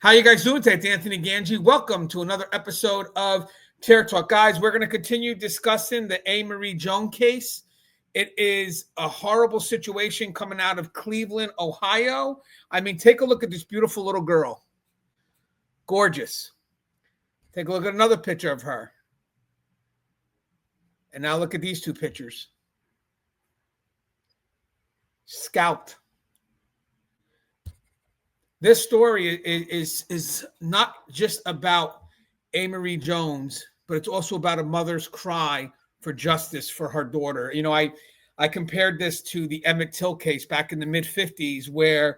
How you guys doing today? It's Anthony Gangi. Welcome to another episode of Terror Talk. Guys, we're going to continue discussing the A. Marie Jones case. It is a horrible situation coming out of Cleveland, Ohio. I mean, take a look at this beautiful little girl. Gorgeous. Take a look at another picture of her. And now look at these two pictures. Scalped. This story is not just about A. Marie Jones, but it's also about a mother's cry for justice for her daughter. You know, I compared this to the Emmett Till case back in the mid-50s, where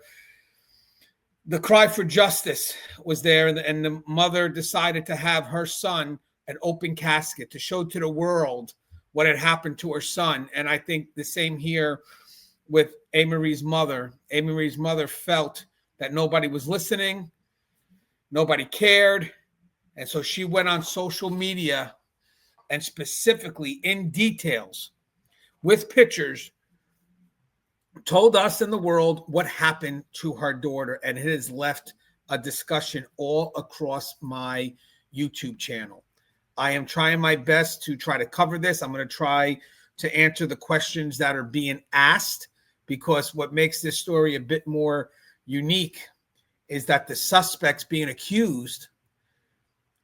the cry for justice was there, and the mother decided to have her son an open casket to show to the world what had happened to her son. And I think the same here with A. Marie's mother. A. Marie's mother felt that nobody was listening, nobody cared. And so she went on social media and specifically in details with pictures told us in the world what happened to her daughter. And it has left a discussion all across my YouTube channel. I am trying my best to try to cover this. I'm going to try to answer the questions that are being asked, because what makes this story a bit more unique is that the suspects being accused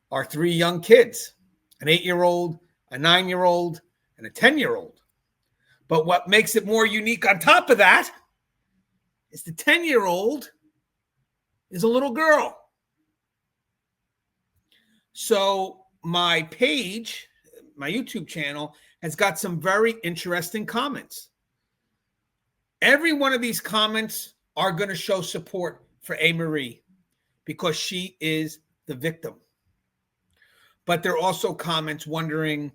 are three young kids, an 8-year-old, a 9-year-old, and a 10-year-old. But what makes it more unique on top of that is the 10-year-old is a little girl. So my page, my YouTube channel, has got some very interesting comments. Every one of these comments are going to show support for A. Marie because she is the victim. But there are also comments wondering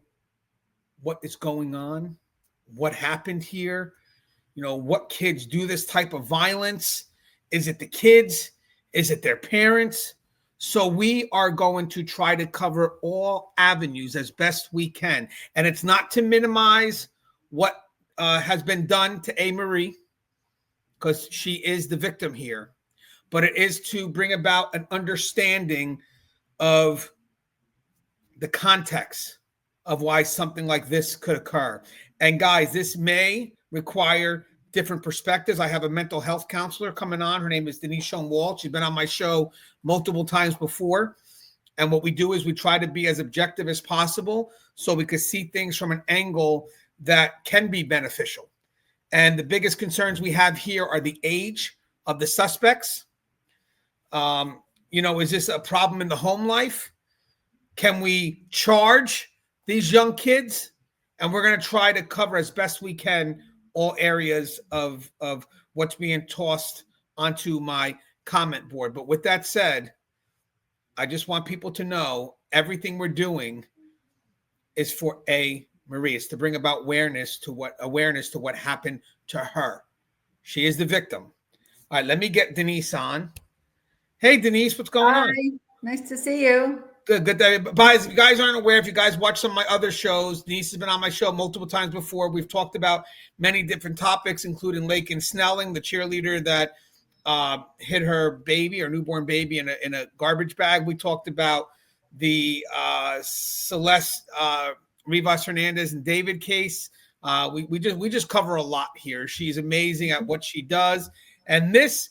what is going on, what happened here, you know, what kids do this type of violence. Is it the kids? Is it their parents? So we are going to try to cover all avenues as best we can. And it's not to minimize what has been done to A. Marie, because she is the victim here, but it is to bring about an understanding of the context of why something like this could occur. And guys, this may require different perspectives. I have a mental health counselor coming on. Her name is Denise Schonwald. She's been on my show multiple times before. And what we do is we try to be as objective as possible so we could see things from an angle that can be beneficial. And the biggest concerns we have here are the age of the suspects. You know, is this a problem in the home life? Can we charge these young kids? And we're going to try to cover as best we can all areas of what's being tossed onto my comment board. But with that said, I just want people to know everything we're doing is for A. Marie. It's to bring about awareness to what happened to her. She is the victim. All right, let me get Denise on. Hey, Denise, what's going on? Nice to see you. Good day. Guys, if you guys aren't aware, if you guys watch some of my other shows, Denise has been on my show multiple times before. We've talked about many different topics, including Lakin Snelling, the cheerleader that hit her baby, her newborn baby, in a garbage bag. We talked about the Celeste Rivas Hernandez and David case. We just cover a lot here. She's amazing at what she does. And this,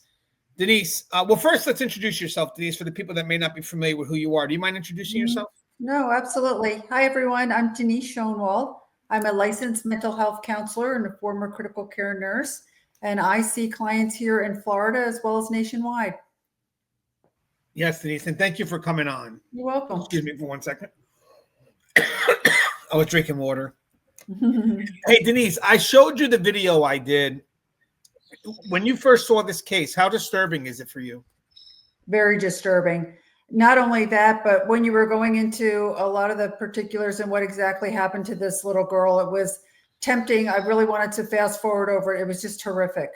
Denise, well, first let's introduce yourself, Denise, for the people that may not be familiar with who you are. Do you mind introducing yourself? No, absolutely. Hi, everyone. I'm Denise Schonwald. I'm a licensed mental health counselor and a former critical care nurse. And I see clients here in Florida as well as nationwide. Yes, Denise, and thank you for coming on. You're welcome. Excuse me for 1 second. I was drinking water. Hey, Denise, I showed you the video I did. When you first saw this case, how disturbing is it for you? Very disturbing. Not only that, but when you were going into a lot of the particulars and what exactly happened to this little girl, it was tempting. I really wanted to fast forward over it. It was just horrific.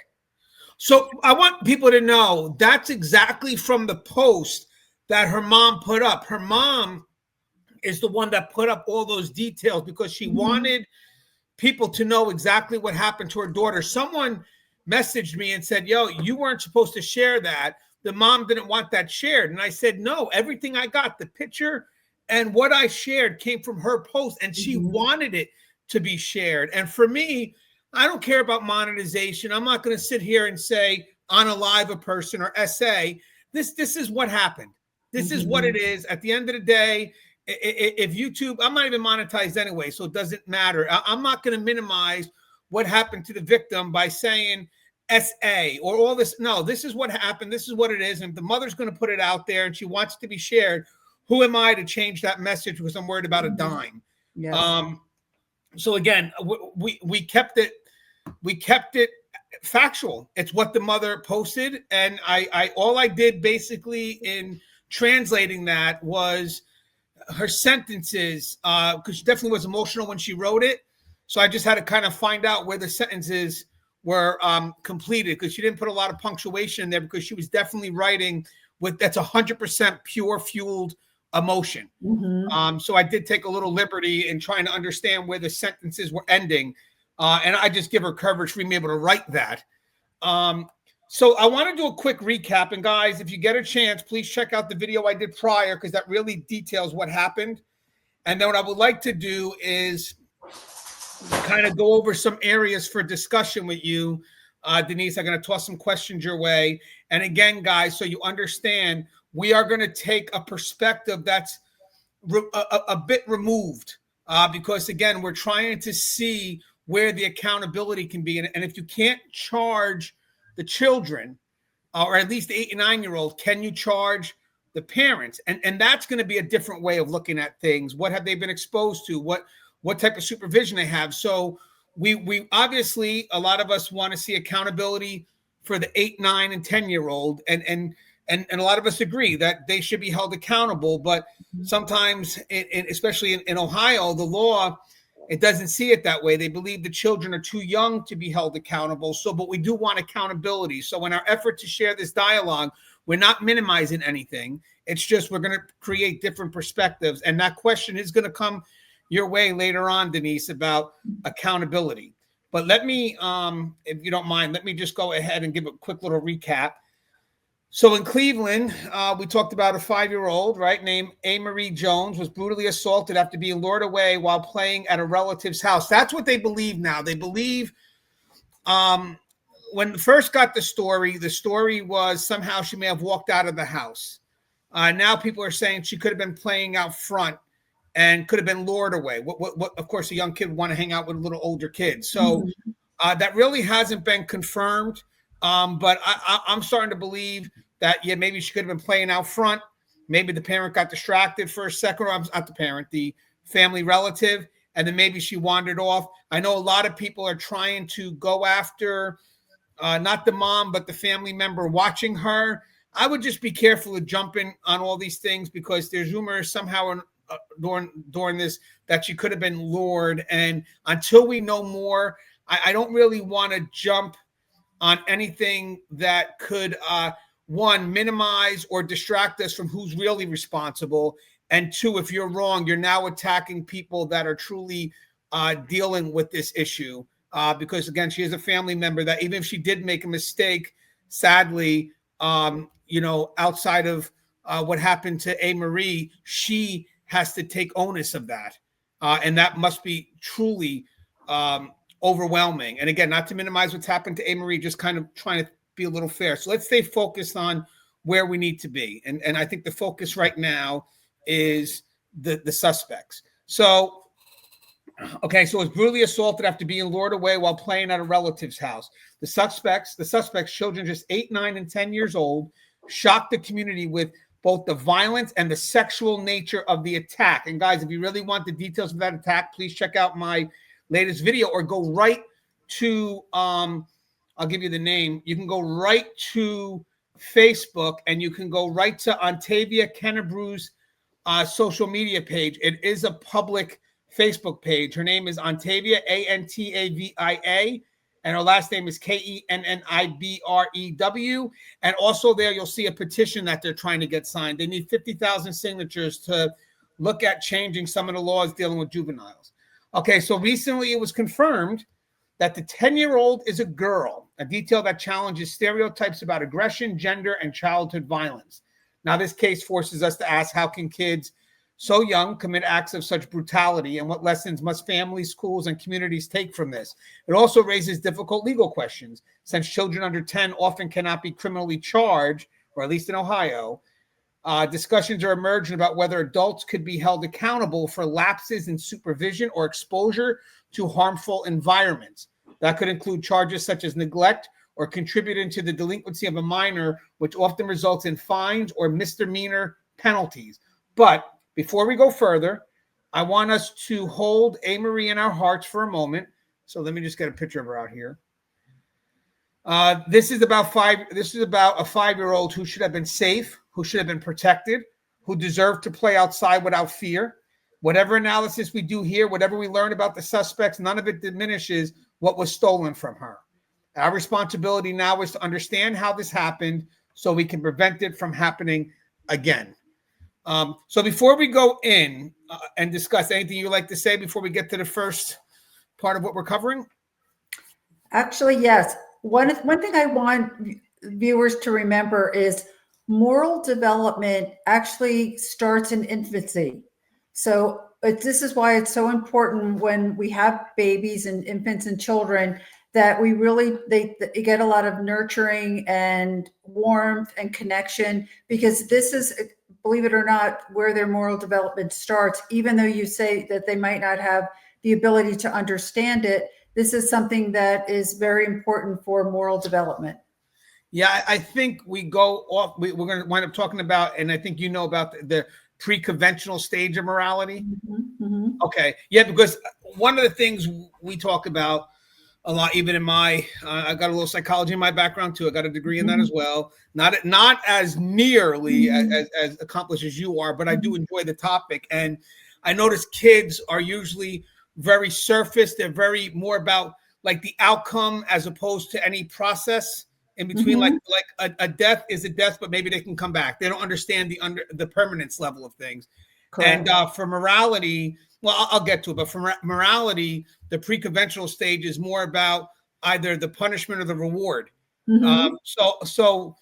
So I want people to know that's exactly from the post that her mom put up. Her mom is the one that put up all those details because she wanted people to know exactly what happened to her daughter. Someone messaged me and said, yo, you weren't supposed to share that. the mom didn't want that shared. And I said, no, everything I got, the picture and what I shared came from her post, and she wanted it to be shared. And for me, I don't care about monetization. I'm not going to sit here and say unalive a person or essay. This is what happened. This is what it is. At the end of the day, if YouTube, I'm not even monetized anyway, so it doesn't matter. I'm not going to minimize what happened to the victim by saying SA or all this. No, this is what happened. This is what it is. And if the mother's going to put it out there and she wants it to be shared, who am I to change that message because I'm worried about a dime? Yes. So again, we kept it factual. It's what the mother posted, and I all I did basically in translating that was her sentences, because she definitely was emotional when she wrote it. So I just had to kind of find out where the sentences were completed, because she didn't put a lot of punctuation in there, because she was definitely writing with that's 100% pure fueled emotion. So I did take a little liberty in trying to understand where the sentences were ending. And I just give her coverage for being able to write that. So I want to do a quick recap. And guys, if you get a chance, please check out the video I did prior, because that really details what happened. And then what I would like to do is kind of go over some areas for discussion with you. Denise, I'm going to toss some questions your way. And again, guys, so you understand, we are going to take a perspective that's a bit removed, because again, we're trying to see where the accountability can be. And if you can't charge the children, or at least the 8 and 9-year-old, can you charge the parents? And that's going to be a different way of looking at things. What have they been exposed to? What type of supervision they have? So we obviously, a lot of us want to see accountability for the 8, 9, and 10-year-old, and a lot of us agree that they should be held accountable. But sometimes, especially in Ohio, the law, it doesn't see it that way. They believe the children are too young to be held accountable. So, but we do want accountability. So in our effort to share this dialogue, we're not minimizing anything. It's just we're going to create different perspectives. And that question is going to come your way later on, Denise, about accountability. But let me, if you don't mind, let me just go ahead and give a quick little recap. So in Cleveland, we talked about a 5-year-old, right, named A. Marie Jones, was brutally assaulted after being lured away while playing at a relative's house. That's what they believe now. They believe when first got the story was somehow she may have walked out of the house. Now people are saying she could have been playing out front and could have been lured away. What of course, a young kid would want to hang out with a little older kid. So that really hasn't been confirmed. But I'm starting to believe that, yeah, maybe she could have been playing out front. Maybe the parent got distracted for a second, or not the parent, the family relative, and then maybe she wandered off. I know a lot of people are trying to go after not the mom, but the family member watching her. I would just be careful of jumping on all these things, because there's rumors somehow during this that she could have been lured. And until we know more, I don't really want to jump on anything that could, one, minimize or distract us from who's really responsible. And two, if you're wrong, you're now attacking people that are truly dealing with this issue. Because again, she is a family member that even if she did make a mistake, sadly, outside of what happened to A. Marie, she has to take onus of that. And that must be truly overwhelming. And again, not to minimize what's happened to A. Marie, just kind of trying to be a little fair. So let's stay focused on where we need to be. And I think the focus right now is the suspects. So, okay, so it was brutally assaulted after being lured away while playing at a relative's house. The suspects, children just 8, 9, and 10 years old, shocked the community with both the violence and the sexual nature of the attack. And guys, if you really want the details of that attack, please check out my latest video, or go right to, I'll give you the name. You can go right to Facebook, and you can go right to Ontavia Kennebrew's social media page. It is a public Facebook page. Her name is Ontavia, Antavia, and her last name is Kennibrew. And also there, you'll see a petition that they're trying to get signed. They need 50,000 signatures to look at changing some of the laws dealing with juveniles. Okay, so recently it was confirmed that the 10-year-old is a girl, a detail that challenges stereotypes about aggression, gender, and childhood violence. Now, this case forces us to ask, how can kids so young commit acts of such brutality, and what lessons must families, schools, and communities take from this? It also raises difficult legal questions, since children under 10 often cannot be criminally charged, or at least in Ohio. Discussions are emerging about whether adults could be held accountable for lapses in supervision or exposure to harmful environments. That could include charges such as neglect or contributing to the delinquency of a minor, which often results in fines or misdemeanor penalties. But before we go further, I want us to hold A-Marie in our hearts for a moment. So let me just get a picture of her out here. This is about a 5-year-old who should have been safe, who should have been protected, who deserved to play outside without fear. Whatever analysis we do here, whatever we learn about the suspects, none of it diminishes what was stolen from her. Our responsibility now is to understand how this happened so we can prevent it from happening again. So before we go in and discuss, anything you'd like to say before we get to the first part of what we're covering? Actually, yes. One thing I want viewers to remember is moral development actually starts in infancy. So this is why it's so important when we have babies and infants and children that we really, they get a lot of nurturing and warmth and connection, because this is, believe it or not, where their moral development starts. Even though you say that they might not have the ability to understand it, this is something that is very important for moral development. Yeah, I think we go off. We're going to wind up talking about, and I think you know about the pre-conventional stage of morality. Mm-hmm, mm-hmm. Okay. Yeah, because one of the things we talk about a lot, even in my, I got a little psychology in my background too. I got a degree in that as well. Not as nearly as accomplished as you are, but I do enjoy the topic. And I notice kids are usually very surface. They're very more about like the outcome as opposed to any process in between. Like a death is a death, but maybe they can come back. They don't understand the permanence level of things. Correct. And for morality, well, I'll get to it, but for morality, the pre-conventional stage is more about either the punishment or the reward. So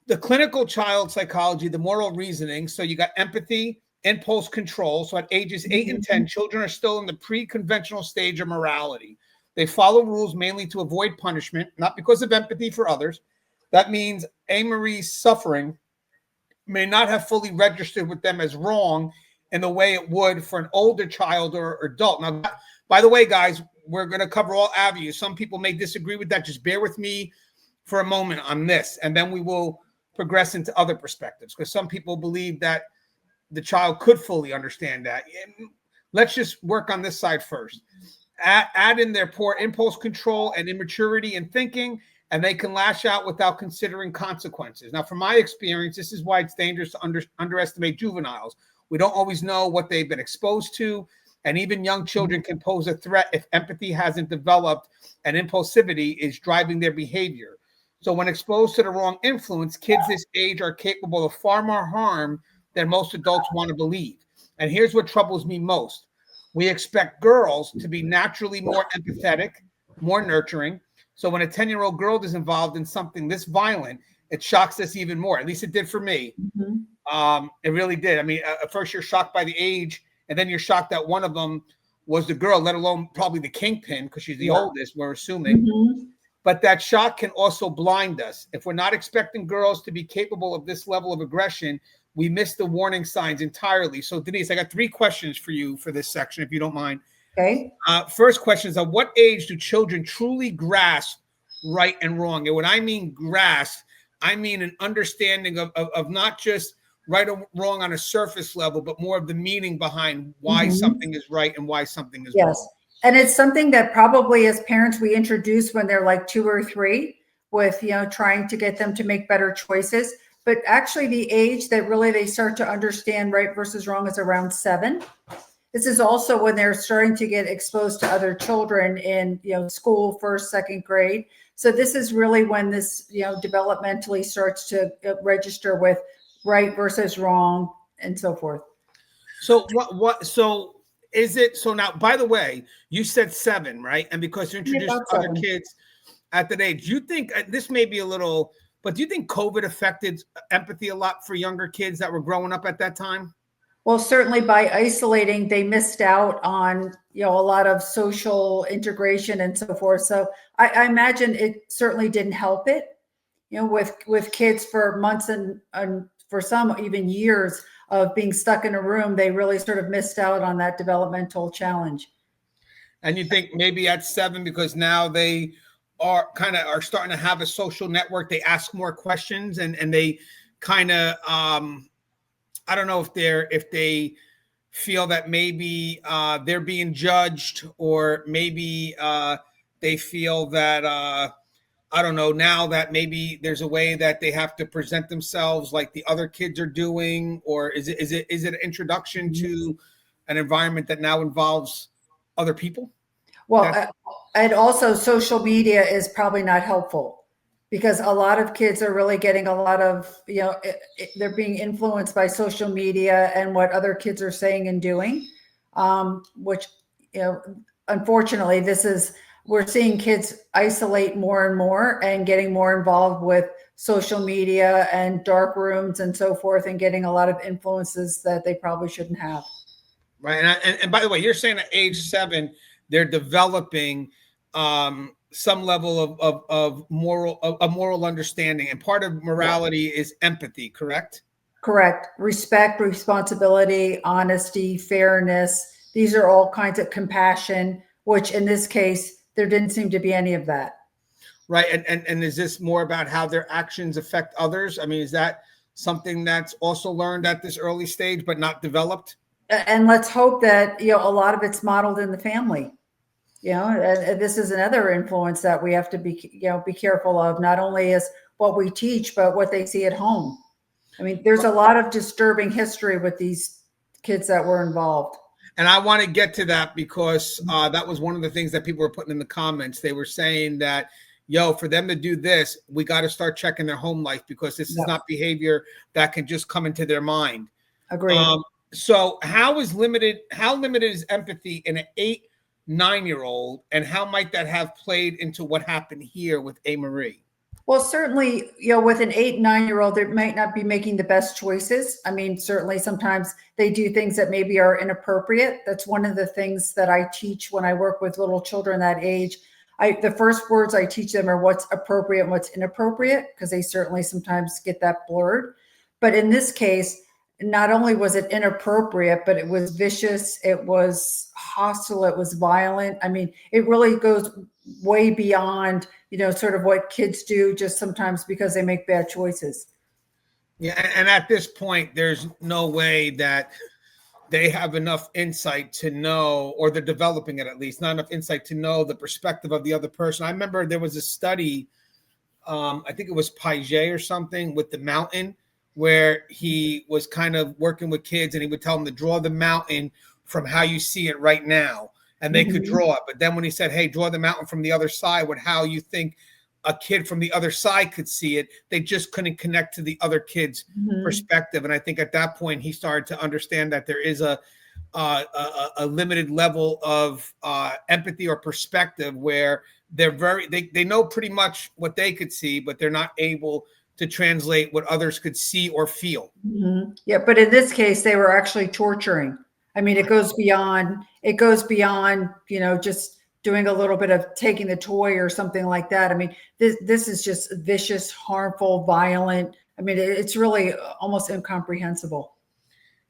the clinical child psychology, the moral reasoning. So you got empathy, impulse control. So at ages 8 and 10, children are still in the pre-conventional stage of morality. They follow rules mainly to avoid punishment, not because of empathy for others. That means A-Marie's suffering may not have fully registered with them as wrong in the way it would for an older child or adult. Now, by the way, guys, we're going to cover all avenues. Some people may disagree with that. Just bear with me for a moment on this, and then we will progress into other perspectives, because some people believe that the child could fully understand that. Let's just work on this side first. Add in their poor impulse control and immaturity in thinking, and they can lash out without considering consequences. Now, from my experience, this is why it's dangerous to underestimate juveniles. We don't always know what they've been exposed to, and even young children can pose a threat if empathy hasn't developed and impulsivity is driving their behavior. So when exposed to the wrong influence, kids this age are capable of far more harm than most adults want to believe. And here's what troubles me most. We expect girls to be naturally more empathetic, more nurturing. So when a 10-year-old girl is involved in something this violent, it shocks us even more. At least it did for me. It really did. I mean, at first you're shocked by the age, and then you're shocked that one of them was the girl, let alone probably the kingpin, because she's the oldest, we're assuming. But that shock can also blind us. If we're not expecting girls to be capable of this level of aggression, we miss the warning signs entirely. So, Denise, I got 3 questions for you for this section, if you don't mind. Okay. First question is, at what age do children truly grasp right and wrong? And when I mean grasp, I mean an understanding of not just right or wrong on a surface level, but more of the meaning behind why something is right and why something is wrong. And it's something that probably as parents we introduce when they're like 2 or 3 with, trying to get them to make better choices. But actually the age that really they start to understand right versus wrong is around 7. This is also when they're starting to get exposed to other children in, school, 1st, 2nd grade. So this is really when this, developmentally starts to register with right versus wrong and so forth. So so is it so now? By the way, you said 7, right? And because you Yeah, introduced about other 7. kids at that age, do you think this may be a little? But do you think COVID affected empathy a lot for younger kids that were growing up at that time? Well, certainly by isolating, they missed out on, a lot of social integration and so forth. So I imagine it certainly didn't help it, with kids for months and for some even years of being stuck in a room, they really sort of missed out on that developmental challenge. And you think maybe at 7, because now they are starting to have a social network, they ask more questions and they kind of I don't know if they feel that maybe they're being judged, or maybe they feel that I don't know, now that maybe there's a way that they have to present themselves like the other kids are doing, or is it an introduction to an environment that now involves other people? Well, and also social media is probably not helpful, because a lot of kids are really getting a lot of, they're being influenced by social media and what other kids are saying and doing, which, unfortunately, we're seeing kids isolate more and more and getting more involved with social media and dark rooms and so forth, and getting a lot of influences that they probably shouldn't have. Right. And by the way, you're saying at age 7, they're developing some level of moral understanding, and part of morality is empathy, correct? Correct. Respect, responsibility, honesty, fairness. These are all kinds of compassion, which in this case, there didn't seem to be any of that. Right. And is this more about how their actions affect others? I mean, is that something that's also learned at this early stage, but not developed? And let's hope that, a lot of it's modeled in the family. And this is another influence that we have to be careful of. Not only is what we teach, but what they see at home. I mean, there's a lot of disturbing history with these kids that were involved. And I want to get to that, because that was one of the things that people were putting in the comments. They were saying that, for them to do this, we got to start checking their home life, because this is not behavior that can just come into their mind. Agreed. So how limited is empathy in an 8-9-year-old, and how might that have played into what happened here with A. Marie? Well, certainly, with an 8-9-year-old, they might not be making the best choices. I mean, certainly sometimes they do things that maybe are inappropriate. That's one of the things that I teach when I work with little children that age. The first words I teach them are what's appropriate and what's inappropriate, because they certainly sometimes get that blurred. But in this case, not only was it inappropriate, but it was vicious, it was hostile, it was violent. I mean, it really goes way beyond, sort of what kids do just sometimes because they make bad choices. Yeah, and at this point, there's no way that they have enough insight to know, or they're developing it at least, not enough insight to know the perspective of the other person. I remember there was a study, I think it was Piaget or something, with the mountain, where he was kind of working with kids, and he would tell them to draw the mountain from how you see it right now, and they could draw it. But then when he said, hey, draw the mountain from the other side with how you think a kid from the other side could see it, they just couldn't connect to the other kid's perspective. And I think at that point he started to understand that there is a limited level of empathy or perspective, where they know pretty much what they could see, but they're not able to translate what others could see or feel. Yeah, but in this case, they were actually torturing. I mean, it goes beyond, just doing a little bit of taking the toy or something like that. I mean, this is just vicious, harmful, violent. I mean, it's really almost incomprehensible.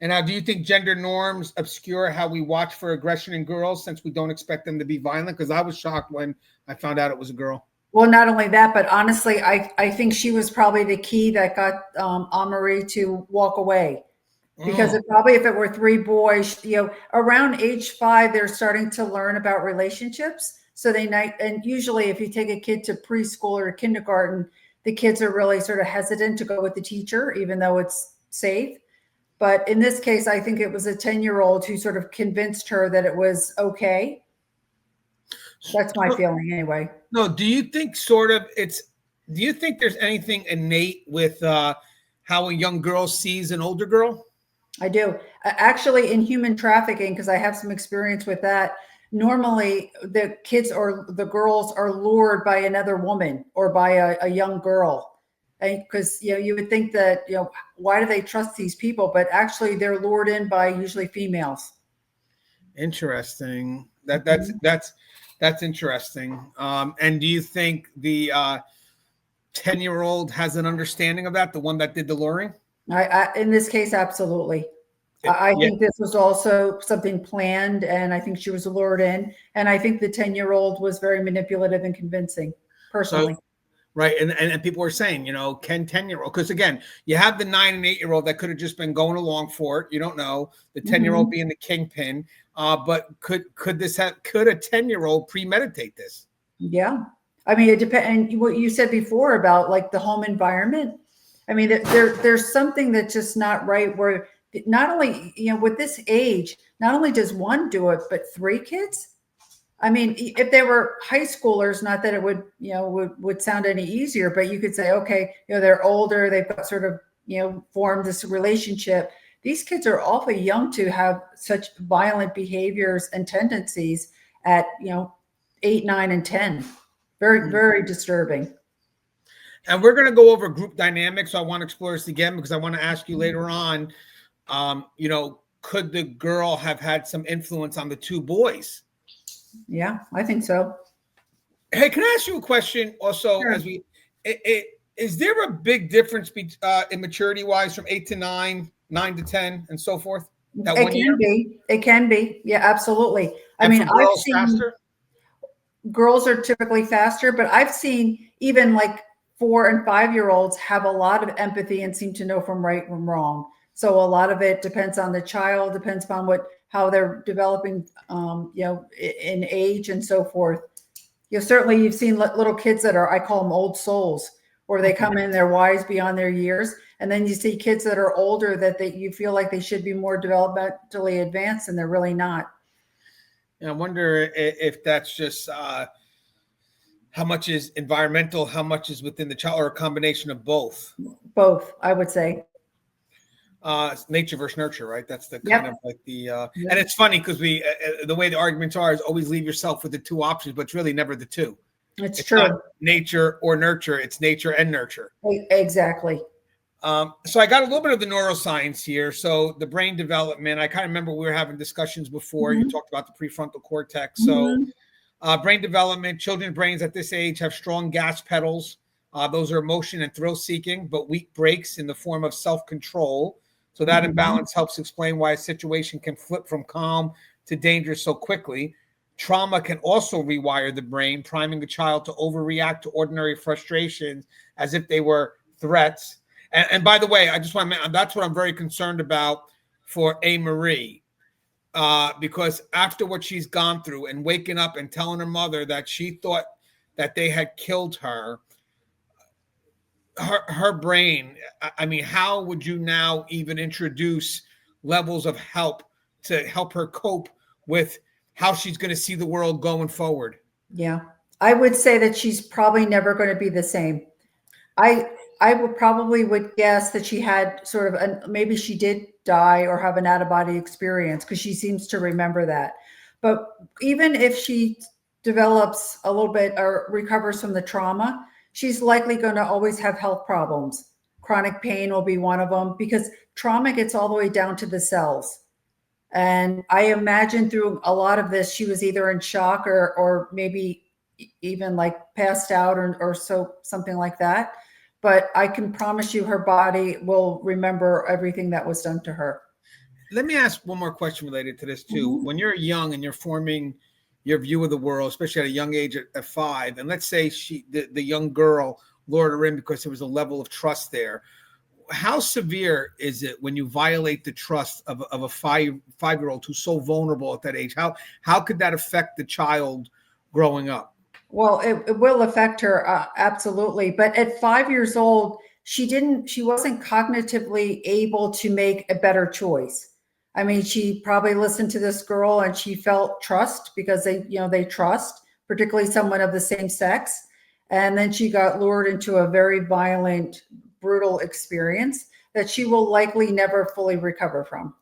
And now, do you think gender norms obscure how we watch for aggression in girls, since we don't expect them to be violent? Because I was shocked when I found out it was a girl. Well, not only that, but honestly, I think she was probably the key that got Marie to walk away. Because if it were 3 boys, around age 5, they're starting to learn about relationships. So and usually if you take a kid to preschool or kindergarten, the kids are really sort of hesitant to go with the teacher, even though it's safe. But in this case, I think it was a 10-year-old who sort of convinced her that it was okay. That's my feeling anyway. No, do you think do you think there's anything innate with how a young girl sees an older girl? I do. Actually, in human trafficking, because I have some experience with that, normally the kids or the girls are lured by another woman or by a young girl. Because, you would think that, why do they trust these people? But actually, they're lured in by usually females. Interesting. That's interesting. And do you think the 10-year-old has an understanding of that, the one that did the luring? In this case, absolutely. I think this was also something planned, and I think she was lured in. And I think the 10-year-old was very manipulative and convincing, personally. So, right. And people were saying, can 10-year-old, because again, you have the 9 and 8-year-old that could have just been going along for it. You don't know. The 10-year-old being the kingpin. But could a 10-year-old premeditate this? Yeah. I mean, it depends. And what you said before about like the home environment. I mean, there's something that's just not right, where not only, with this age, not only does one do it, but 3 kids. I mean, if they were high schoolers, not that it would, would sound any easier, but you could say, okay, they're older, they've got sort of, formed this relationship. These kids are awfully young to have such violent behaviors and tendencies at, 8, 9, and 10. Very, very disturbing. And we're going to go over group dynamics. So I want to explore this again, because I want to ask you later on, could the girl have had some influence on the 2 boys? Yeah, I think so. Hey, can I ask you a question also? Sure. Is there a big difference in maturity wise from 8 to 9, 9 to 10, and so forth? It can be. It can be. Yeah, absolutely. I mean, I've seen faster? Girls are typically faster, but I've seen even like 4 and 5-year-olds have a lot of empathy and seem to know from right from wrong. So a lot of it depends on the child, depends upon how they're developing, in age and so forth. Certainly you've seen little kids that are, I call them old souls, where they come in, they're wise beyond their years. And then you see kids that are older that you feel like they should be more developmentally advanced, and they're really not. And I wonder if that's just how much is environmental, how much is within the child, or a combination of both? Both, I would say. Nature versus nurture, right? That's the kind of like the and it's funny because the way the arguments are is always leave yourself with the 2 options, but it's really never the 2. It's true. Not nature or nurture, it's nature and nurture. Exactly. So I got a little bit of the neuroscience here. So the brain development, I kind of remember we were having discussions before. You talked about the prefrontal cortex. So brain development, children's brains at this age have strong gas pedals. Those are emotion and thrill seeking, but weak brakes in the form of self-control. So that imbalance helps explain why a situation can flip from calm to dangerous so quickly. Trauma can also rewire the brain, priming the child to overreact to ordinary frustrations as if they were threats. And by the way, I just want to mention, that's what I'm very concerned about for A. Marie, because after what she's gone through and waking up and telling her mother that she thought that they had killed her, her brain, I mean, how would you now even introduce levels of help to help her cope with how she's going to see the world going forward? Yeah, I would say that she's probably never going to be the same. I would guess that she had sort of maybe she did die or have an out-of-body experience, because she seems to remember that. But even if she develops a little bit or recovers from the trauma, she's likely going to always have health problems. Chronic pain will be one of them, because trauma gets all the way down to the cells. And I imagine through a lot of this, she was either in shock or maybe even like passed out or something like that. But I can promise you her body will remember everything that was done to her. Let me ask one more question related to this too. When you're young and you're forming your view of the world, especially at a young age at 5, and let's say the young girl lured her in because there was a level of trust there. How severe is it when you violate the trust of a 5-year-old who's so vulnerable at that age? How could that affect the child growing up? Well, it will affect her, absolutely. But at 5 years old, she wasn't cognitively able to make a better choice. I mean, she probably listened to this girl and she felt trust because they trust, particularly someone of the same sex. And then she got lured into a very violent, brutal experience that she will likely never fully recover from.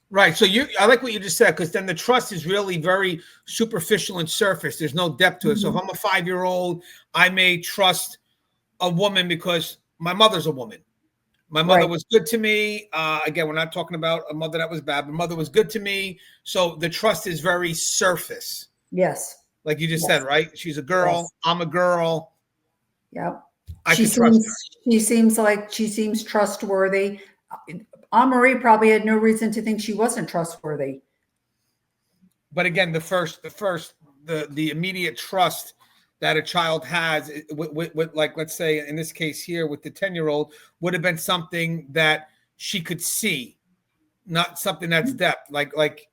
Right. So I like what you just said, because then the trust is really very superficial and surface. There's no depth to it. So if I'm a 5-year-old, I may trust a woman because my mother's a woman. My mother was good to me. Again, we're not talking about a mother that was bad. My mother was good to me. So the trust is very surface. Yes. Like you just said, right? She's a girl. Yes. I'm a girl. Yep. I can trust her. She seems trustworthy. Anne-Marie probably had no reason to think she wasn't trustworthy. But again, the immediate trust that a child has with like, let's say in this case here with the 10-year-old would have been something that she could see, not something that's depth. Like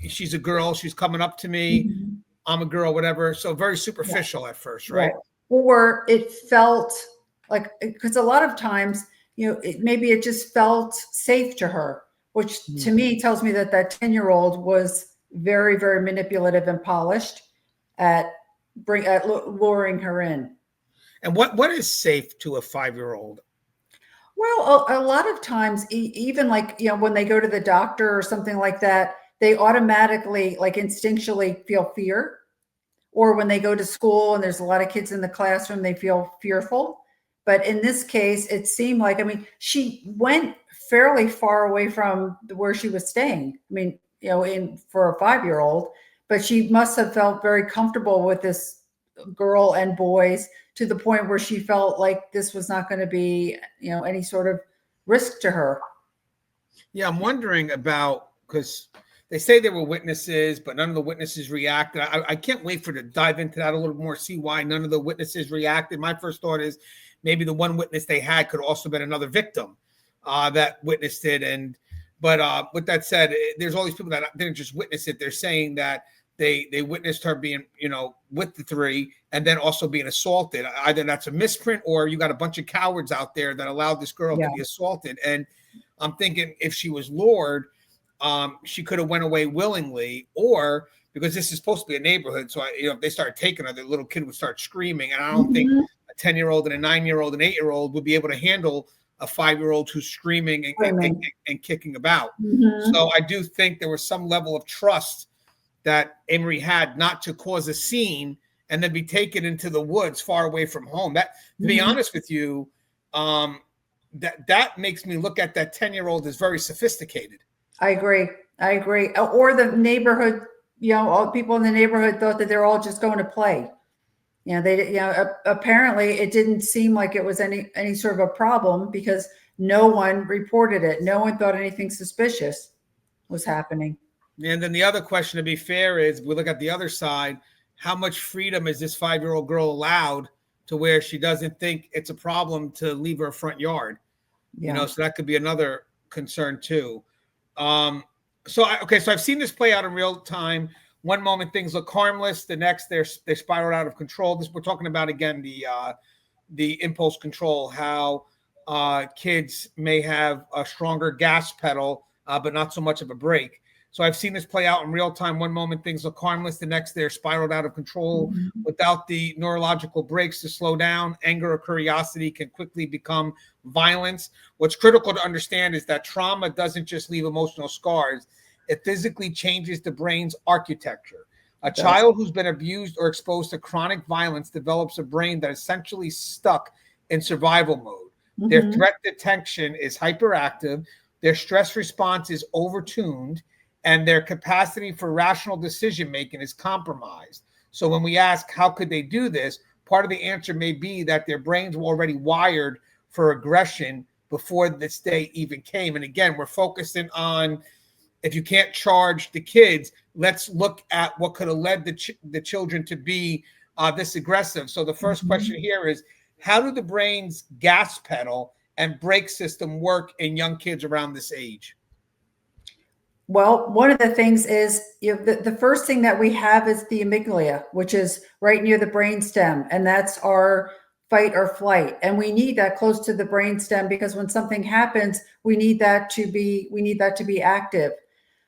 she's a girl, she's coming up to me, I'm a girl, whatever. So very superficial at first, right? Or it felt like, because a lot of times, maybe it just felt safe to her, which to me tells me that 10-year-old was very, very manipulative and polished at luring her in. And what is safe to a 5-year-old? Well, a lot of times, even like, when they go to the doctor or something like that, they automatically, like instinctually feel fear. Or when they go to school and there's a lot of kids in the classroom, they feel fearful. But in this case, it seemed like, she went fairly far away from where she was staying. For a 5-year-old, but she must have felt very comfortable with this girl and boys to the point where she felt like this was not going to be, any sort of risk to her. Yeah, I'm wondering about, because they say there were witnesses, but none of the witnesses reacted. I can't wait to dive into that a little more, see why none of the witnesses reacted. My first thought is maybe the one witness they had could also have been another victim that witnessed it. But with that said, there's all these people that didn't just witness it. They're saying that they witnessed her being, with the 3 and then also being assaulted. Either that's a misprint or you got a bunch of cowards out there that allowed this girl to be assaulted. And I'm thinking if she was lured, she could have went away willingly, or because this is supposed to be a neighborhood. So, if they started taking her, the little kid would start screaming. And I don't think a 10-year-old and a 9-year-old and 8-year-old would be able to handle a 5-year-old who's screaming and kicking about. So I do think there was some level of trust that Emery had not to cause a scene and then be taken into the woods far away from home. That, to be honest with you, that makes me look at that 10-year-old as very sophisticated. I agree. Or the neighborhood, all people in the neighborhood thought that they're all just going to play. Apparently it didn't seem like it was any sort of a problem because no one reported it. No one thought anything suspicious was happening. And then the other question, to be fair, is we look at the other side. How much freedom is this 5-year-old girl allowed to where she doesn't think it's a problem to leave her front yard? So that could be another concern too. So I've seen this play out in real time. One moment things look harmless, the next they spiral out of control. We're talking about, again, the impulse control, how kids may have a stronger gas pedal, but not so much of a brake. So I've seen this play out in real time. One moment things look harmless, the next they're spiraled out of control. Without the neurological brakes to slow down, anger or curiosity can quickly become violence. What's critical to understand is that trauma doesn't just leave emotional scars. It physically changes the brain's architecture. A child who's been abused or exposed to chronic violence develops a brain that is essentially stuck in survival mode. Their threat detection is hyperactive, their stress response is overtuned, and their capacity for rational decision-making is compromised. So when we ask, how could they do this? Part of the answer may be that their brains were already wired for aggression before this day even came. And again, we're focusing on, if you can't charge the kids, let's look at what could have led the children to be this aggressive. So the first question here is, how do the brain's gas pedal and brake system work in young kids around this age? Well, one of the things is, the first thing that we have is the amygdala, which is right near the brainstem, and that's our fight or flight. And we need that close to the brainstem because when something happens, we need that to be active.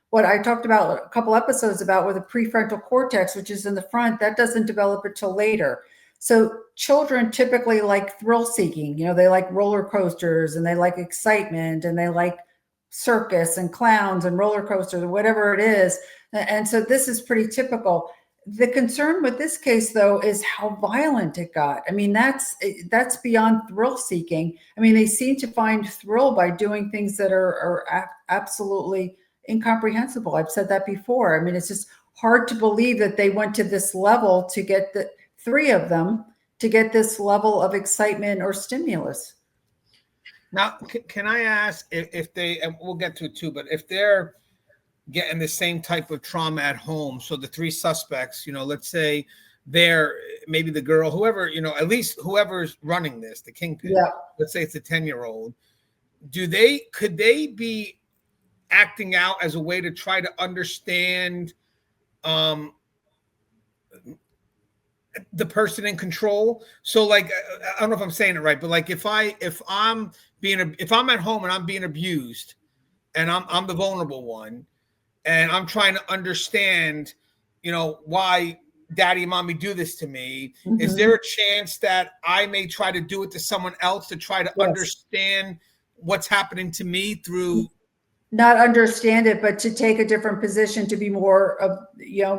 What I talked about a couple episodes about with the prefrontal cortex, which is in the front, that doesn't develop until later. So children typically like thrill seeking, they like roller coasters and they like excitement and they like circus and clowns and roller coasters or whatever it is. And so this is pretty typical. The concern with this case, though, is how violent it got. I mean, that's beyond thrill seeking. I mean, they seem to find thrill by doing things that are absolutely incomprehensible. I've said that before. I mean, it's just hard to believe that they went to this level to get the three of them to get this level of excitement or stimulus. Now, can I ask if they, and we'll get to it too, but if they're getting the same type of trauma at home, so the three suspects, let's say they're maybe the girl, whoever, at least whoever's running this, the kingpin, let's say it's a 10-year-old, could they be acting out as a way to try to understand the person in control? So like, I don't know if I'm saying it right, but like if I'm at home and I'm being abused and I'm the vulnerable one and I'm trying to understand, why daddy and mommy do this to me, is there a chance that I may try to do it to someone else to try to understand what's happening to me through? Not understand it, but to take a different position, to be more of,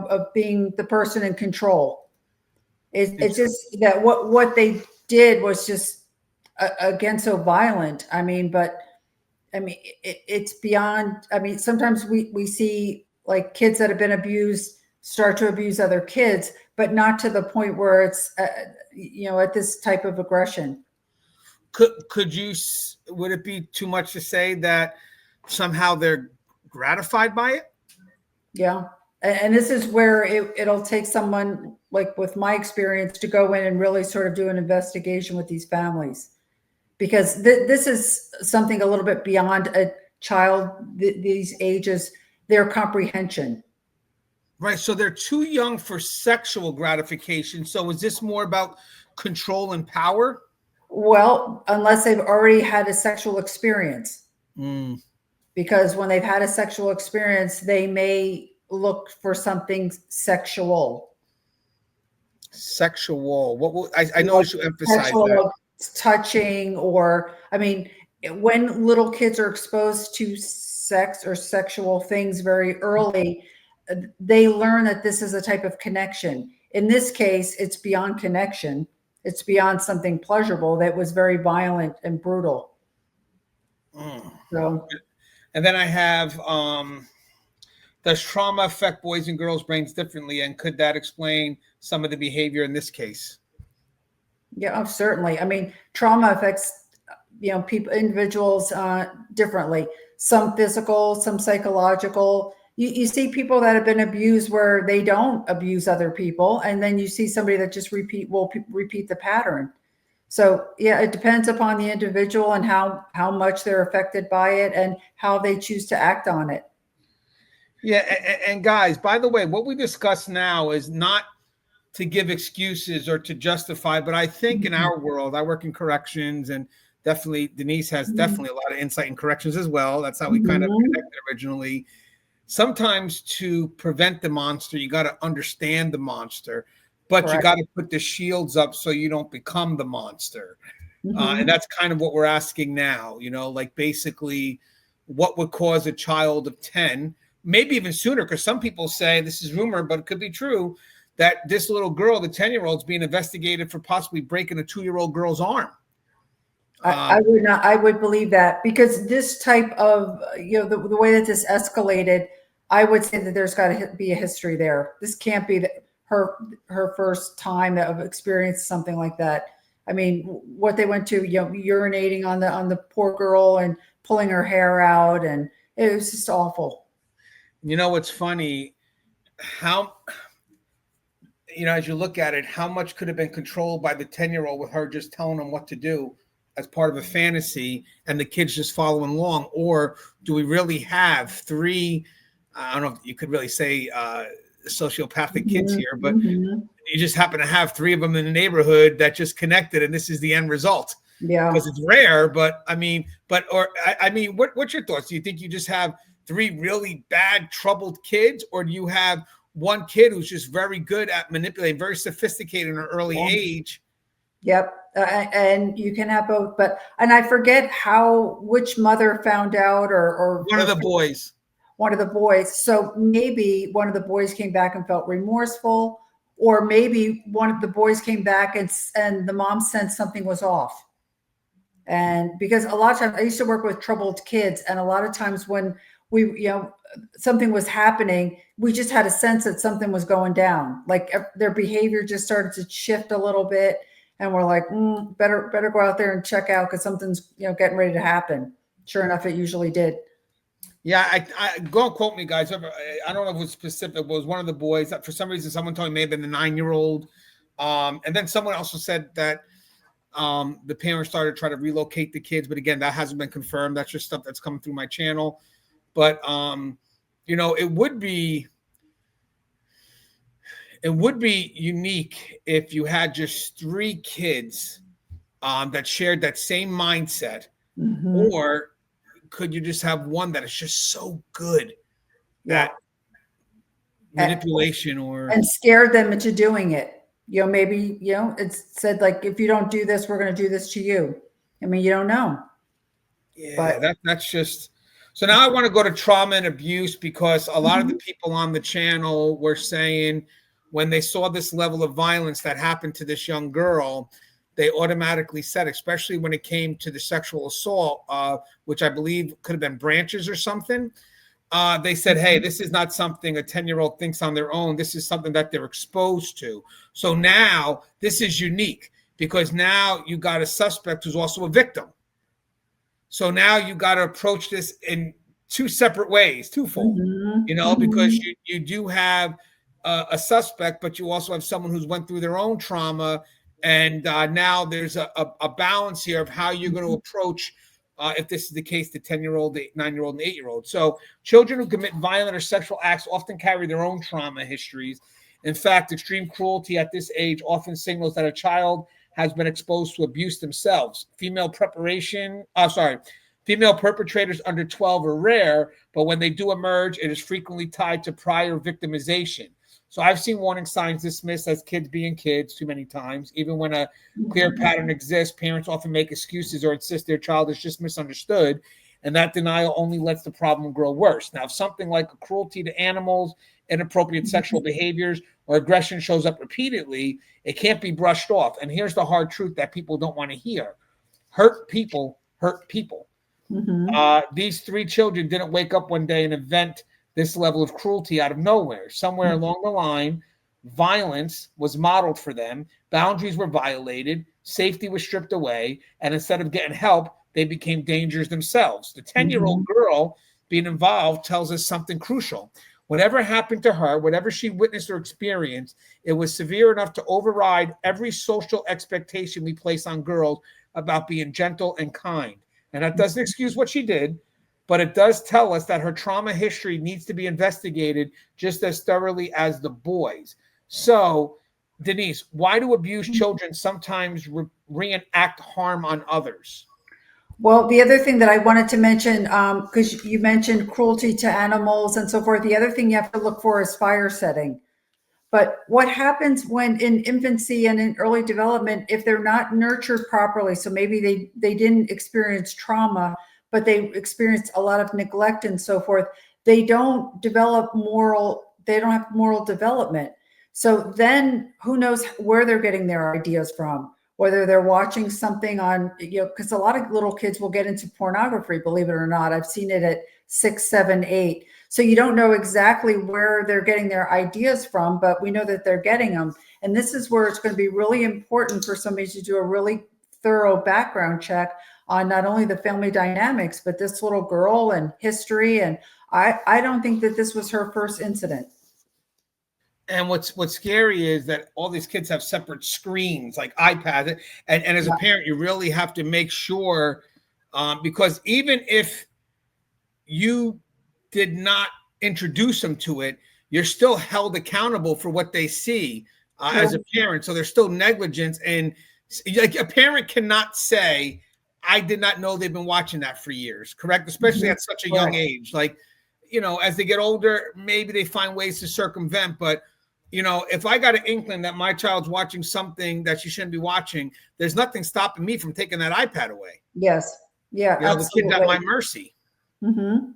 of being the person in control. It's just that what they did was just again so violent. I mean, it's beyond. I mean, sometimes we see like kids that have been abused start to abuse other kids, but not to the point where it's at this type of aggression. Would it be too much to say that somehow they're gratified by it? Yeah. And this is where it'll take someone like with my experience to go in and really sort of do an investigation with these families, because this is something a little bit beyond a child, these ages, their comprehension. Right. So they're too young for sexual gratification. So is this more about control and power? Well, unless they've already had a sexual experience. Because when they've had a sexual experience, they may look for something sexual. I know you emphasize that. Touching, or I mean, when little kids are exposed to sex or sexual things very early, they learn that this is a type of connection. In this case, it's beyond connection. It's beyond something pleasurable. That was very violent and brutal. So, and then I have, does trauma affect boys and girls' brains differently? And could that explain some of the behavior in this case? Yeah, certainly. I mean, trauma affects, individuals differently. Some physical, some psychological. You see people that have been abused where they don't abuse other people. And then you see somebody that just will repeat the pattern. So yeah, it depends upon the individual and how much they're affected by it and how they choose to act on it. Yeah. And guys, by the way, what we discuss now is not to give excuses or to justify, but I think in our world, I work in corrections, and definitely Denise has definitely a lot of insight in corrections as well. That's how we kind of connected originally. Sometimes to prevent the monster, you got to understand the monster, but you got to put the shields up so you don't become the monster. And that's kind of what we're asking now, like basically what would cause a child of 10, maybe even sooner, because some people say, this is rumor, but it could be true, that this little girl, the 10-year-old, is being investigated for possibly breaking a 2-year-old girl's arm. I would believe that, because this type of, the way that this escalated, I would say that there's got to be a history there. This can't be her first time of experiencing something like that. I mean, what they went to, urinating on the poor girl and pulling her hair out, and it was just awful. It's funny how, as you look at it, how much could have been controlled by the 10-year-old with her just telling them what to do as part of a fantasy and the kids just following along? Or do we really have three, I don't know if you could really say sociopathic kids here, but you just happen to have three of them in the neighborhood that just connected, and this is the end result. Yeah. Because it's rare, but what's your thoughts? Do you think you just have three really bad, troubled kids, or do you have one kid who's just very good at manipulating, very sophisticated in an early age. Yep. And you can have both, and I forget which mother found out or One of the boys. One of the boys. So maybe one of the boys came back and felt remorseful, or maybe one of the boys came back and the mom sensed something was off. And because a lot of times I used to work with troubled kids, and a lot of times when something was happening, we just had a sense that something was going down. Like their behavior just started to shift a little bit. And we're like, better go out there and check out because something's getting ready to happen. Sure enough, it usually did. Yeah, I go and quote me, guys. I don't know if it was specific. It was one of the boys that for some reason someone told me may have been the 9-year-old. And then someone also said that the parents started to try to relocate the kids. But again, that hasn't been confirmed. That's just stuff that's coming through my channel. But, it would be unique if you had just 3 kids that shared that same mindset. Mm-hmm. Or could you just have one that is just so good at manipulation and scared them into doing it? Maybe, it's said like, if you don't do this, we're going to do this to you. I mean, you don't know. Yeah, but that's just, so now I want to go to trauma and abuse, because a lot of the people on the channel were saying when they saw this level of violence that happened to this young girl, they automatically said, especially when it came to the sexual assault, which I believe could have been branches or something. They said, hey, this is not something a 10-year-old thinks on their own. This is something that they're exposed to. So now this is unique because now you got a suspect who's also a victim. So now you got to approach this in 2 separate ways, twofold, because you do have a suspect, but you also have someone who's went through their own trauma. And now there's a balance here of how you're going to approach, if this is the case, the 10-year-old, the 9-year-old, and 8-year-old. So children who commit violent or sexual acts often carry their own trauma histories. In fact, extreme cruelty at this age often signals that a child has been exposed to abuse themselves. Female perpetrators under 12 are rare, but when they do emerge, it is frequently tied to prior victimization. So I've seen warning signs dismissed as kids being kids too many times. Even when a clear pattern exists, parents often make excuses or insist their child is just misunderstood, and that denial only lets the problem grow worse. Now, if something like cruelty to animals, inappropriate sexual behaviors, or aggression shows up repeatedly, it can't be brushed off. And here's the hard truth that people don't want to hear. Hurt people hurt people. These 3 children didn't wake up one day and invent this level of cruelty out of nowhere. Somewhere along the line, violence was modeled for them, boundaries were violated, safety was stripped away, and instead of getting help, they became dangers themselves. The 10-year-old girl being involved tells us something crucial. Whatever happened to her, whatever she witnessed or experienced, it was severe enough to override every social expectation we place on girls about being gentle and kind. And that doesn't excuse what she did, but it does tell us that her trauma history needs to be investigated just as thoroughly as the boys. So, Denise, why do abused children sometimes reenact harm on others? Well, the other thing that I wanted to mention, because you mentioned cruelty to animals and so forth, the other thing you have to look for is fire setting. But what happens when in infancy and in early development, if they're not nurtured properly, so maybe they didn't experience trauma, but they experienced a lot of neglect and so forth, they don't have moral development. So then who knows where they're getting their ideas from, whether they're watching something on, because a lot of little kids will get into pornography, believe it or not. I've seen it at 6, 7, 8. So you don't know exactly where they're getting their ideas from, but we know that they're getting them. And this is where it's going to be really important for somebody to do a really thorough background check on not only the family dynamics, but this little girl and history. And I don't think that this was her first incident. And what's scary is that all these kids have separate screens, like iPads. And as a parent, you really have to make sure, because even if you did not introduce them to it, you're still held accountable for what they see as a parent. So there's still negligence. And like a parent cannot say, I did not know they've been watching that for years, correct? Especially at such a young age. Like, as they get older, maybe they find ways to circumvent. But, if I got an inkling that my child's watching something that she shouldn't be watching, there's nothing stopping me from taking that iPad away. Yes. Yeah, The kid's at my mercy. Mm-hmm.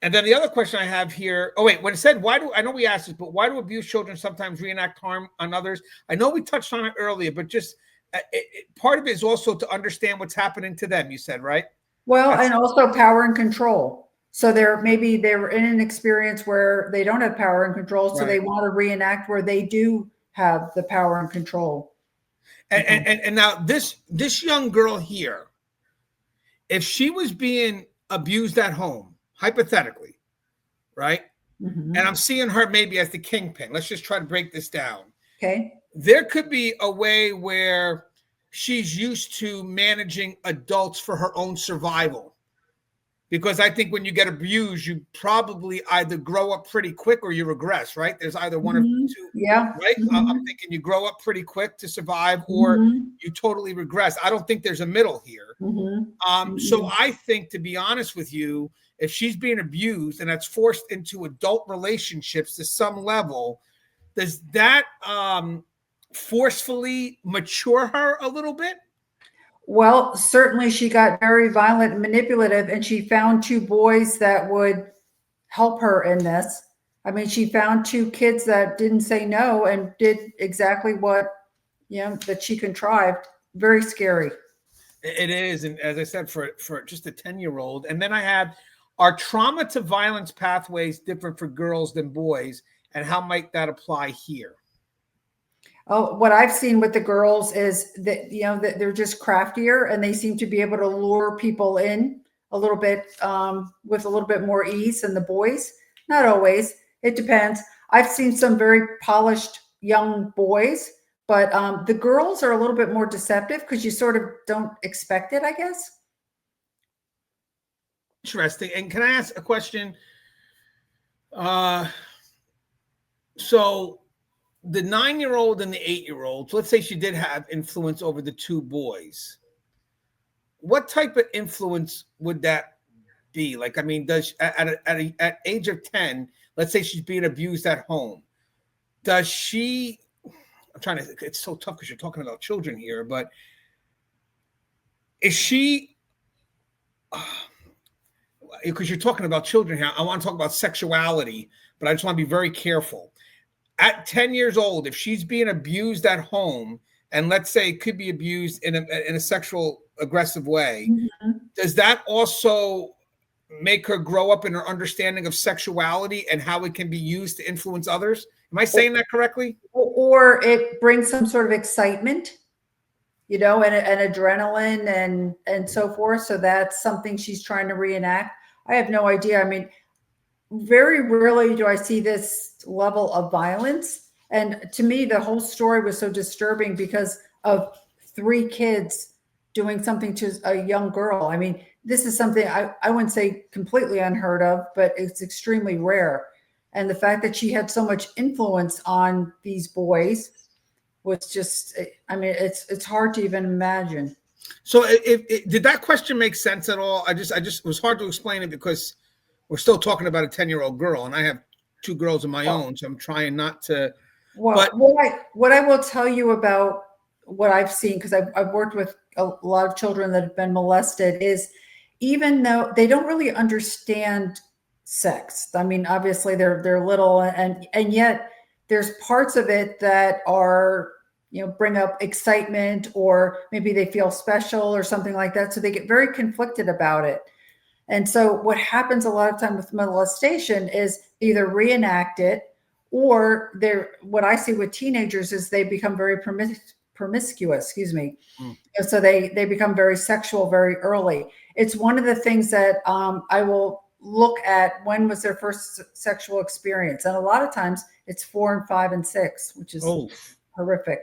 And then the other question I have here, when it said, I know we asked this, but why do abused children sometimes reenact harm on others? I know we touched on it earlier, but just part of it is also to understand what's happening to them, you said, right? Well, and also power and control. So maybe they were in an experience where they don't have power and control, so they want to reenact where they do have the power and control. And now this young girl here, if she was being abused at home, hypothetically, right? Mm-hmm. And I'm seeing her maybe as the kingpin. Let's just try to break this down. Okay. There could be a way where she's used to managing adults for her own survival. Because I think when you get abused, you probably either grow up pretty quick or you regress, right? There's either one of the two. Yeah. Right? Mm-hmm. I'm thinking you grow up pretty quick to survive or you totally regress. I don't think there's a middle here. So I think, to be honest with you, if she's being abused and that's forced into adult relationships to some level, does that forcefully mature her a little bit? Well, certainly she got very violent and manipulative, and she found two boys that would help her in this. I mean, she found two kids that didn't say no and did exactly what, that she contrived. Very scary. It is. And as I said, for just a 10-year-old. And then I have, are trauma to violence pathways different for girls than boys? And how might that apply here? Oh, what I've seen with the girls is that, that they're just craftier and they seem to be able to lure people in a little bit with a little bit more ease than the boys. Not always. It depends. I've seen some very polished young boys, but the girls are a little bit more deceptive because you sort of don't expect it, I guess. Interesting. And can I ask a question? So the 9-year-old and the 8-year-old, let's say she did have influence over the two boys. What type of influence would that be? Like, I mean, does at age of 10, let's say she's being abused at home. Does she, it's so tough because you're talking about children here, but is she, because you're talking about children here, I want to talk about sexuality, but I just want to be very careful. At 10 years old, if she's being abused at home, and let's say it could be abused in a sexual aggressive way, does that also make her grow up in her understanding of sexuality and how it can be used to influence others? Am I saying that correctly? Or it brings some sort of excitement, and adrenaline and so forth. So that's something she's trying to reenact. I have no idea. I mean, very rarely do I see this level of violence. And to me, the whole story was so disturbing because of 3 kids doing something to a young girl. I mean, this is something I wouldn't say completely unheard of, but it's extremely rare. And the fact that she had so much influence on these boys was just, I mean, it's hard to even imagine. So did that question make sense at all? It was hard to explain it because we're still talking about a 10-year-old girl, and I have 2 girls of my own, so I'm trying not to. Well, but what I will tell you about what I've seen, because I've worked with a lot of children that have been molested, is even though they don't really understand sex. I mean, obviously they're little, and yet there's parts of it that are, bring up excitement, or maybe they feel special or something like that. So they get very conflicted about it. And so what happens a lot of time with molestation is either reenact it, or what I see with teenagers is they become very promiscuous, And so they become very sexual very early. It's one of the things that I will look at, when was their first sexual experience. And a lot of times it's 4 and 5 and 6, which is horrific.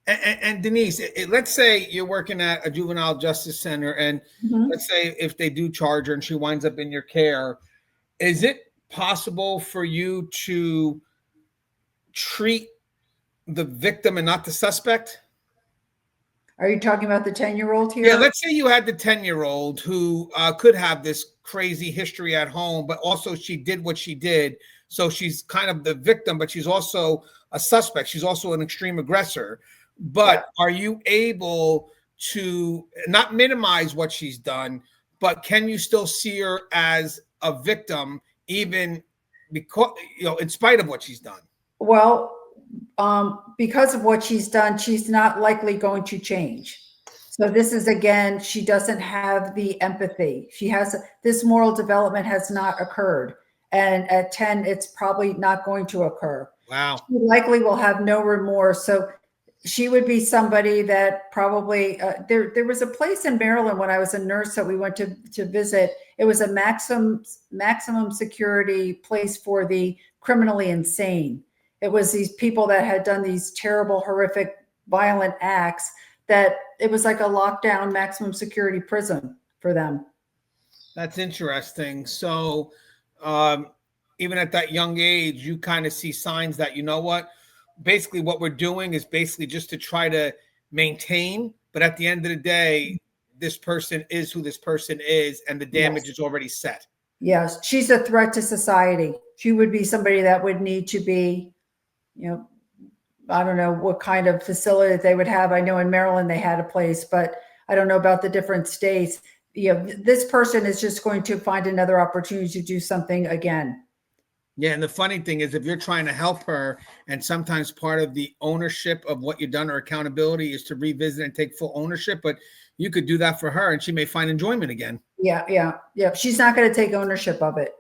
And Denise, let's say you're working at a juvenile justice center, and let's say if they do charge her and she winds up in your care, is it possible for you to treat the victim and not the suspect? Are you talking about the 10-year-old Yeah, here? let's say you had the 10-year-old who could have this crazy history at home, but also she did what she did. So she's kind of the victim, but she's also a suspect. She's also an extreme aggressor. Yeah. But are you able to not minimize what she's done, but can you still see her as a victim, even because, in spite of what she's done? Well, because of what she's done, she's not likely going to change. So this is, again, she doesn't have the empathy. She has this moral development has not occurred. And at 10, it's probably not going to occur. Wow. She likely will have no remorse. So she would be somebody that probably there was a place in Maryland when I was a nurse that we went to visit. It was a maximum security place for the criminally insane. It was these people that had done these terrible, horrific, violent acts, that it was like a lockdown maximum security prison for them. That's interesting. So, even at that young age, you kind of see signs that, you know what, basically what we're doing is basically just to try to maintain. But at the end of the day, this person is who this person is, and the damage Yes. is already set. Yes. She's a threat to society. She would be somebody that would need to be, I don't know what kind of facility they would have. I know in Maryland they had a place, but I don't know about the different states. This person is just going to find another opportunity to do something again. Yeah, and the funny thing is, if you're trying to help her, and sometimes part of the ownership of what you've done or accountability is to revisit and take full ownership, but you could do that for her and she may find enjoyment again. Yeah. She's not going to take ownership of it.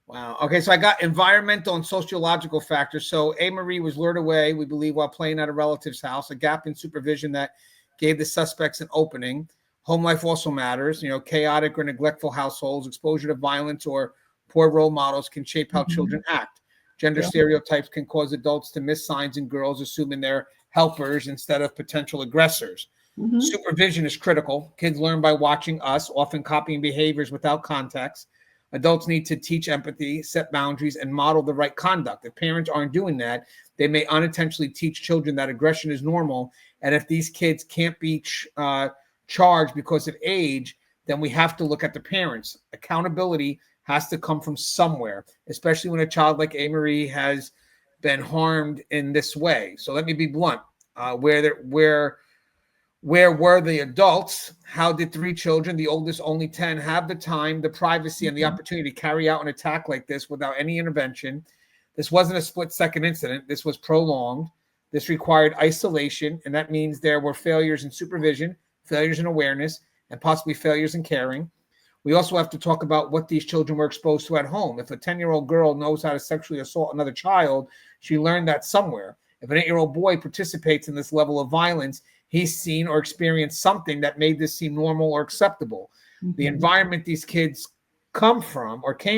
Wow. Okay, so I got environmental and sociological factors. So A. Marie was lured away, we believe, while playing at a relative's house, a gap in supervision that gave the suspects an opening. Home life also matters. Chaotic or neglectful households, exposure to violence, or poor role models can shape how children act. Gender stereotypes can cause adults to miss signs in girls, assuming they're helpers instead of potential aggressors. Supervision is critical. Kids learn by watching us, often copying behaviors without context. Adults need to teach empathy, set boundaries, and model the right conduct. If parents aren't doing that, they may unintentionally teach children that aggression is normal. And if these kids can't be charged because of age, then we have to look at the parents. Accountability has to come from somewhere, especially when a child like A. has been harmed in this way. So let me be blunt. Where were the adults? How did 3 children, the oldest only 10, have the time, the privacy, and the opportunity to carry out an attack like this without any intervention? This wasn't a split-second incident. This was prolonged. This required isolation, and that means there were failures in supervision, failures in awareness, and possibly failures in caring. We also have to talk about what these children were exposed to at home. If a 10-year-old girl knows how to sexually assault another child, she learned that somewhere. If an 8-year-old boy participates in this level of violence, he's seen or experienced something that made this seem normal or acceptable. The environment these kids came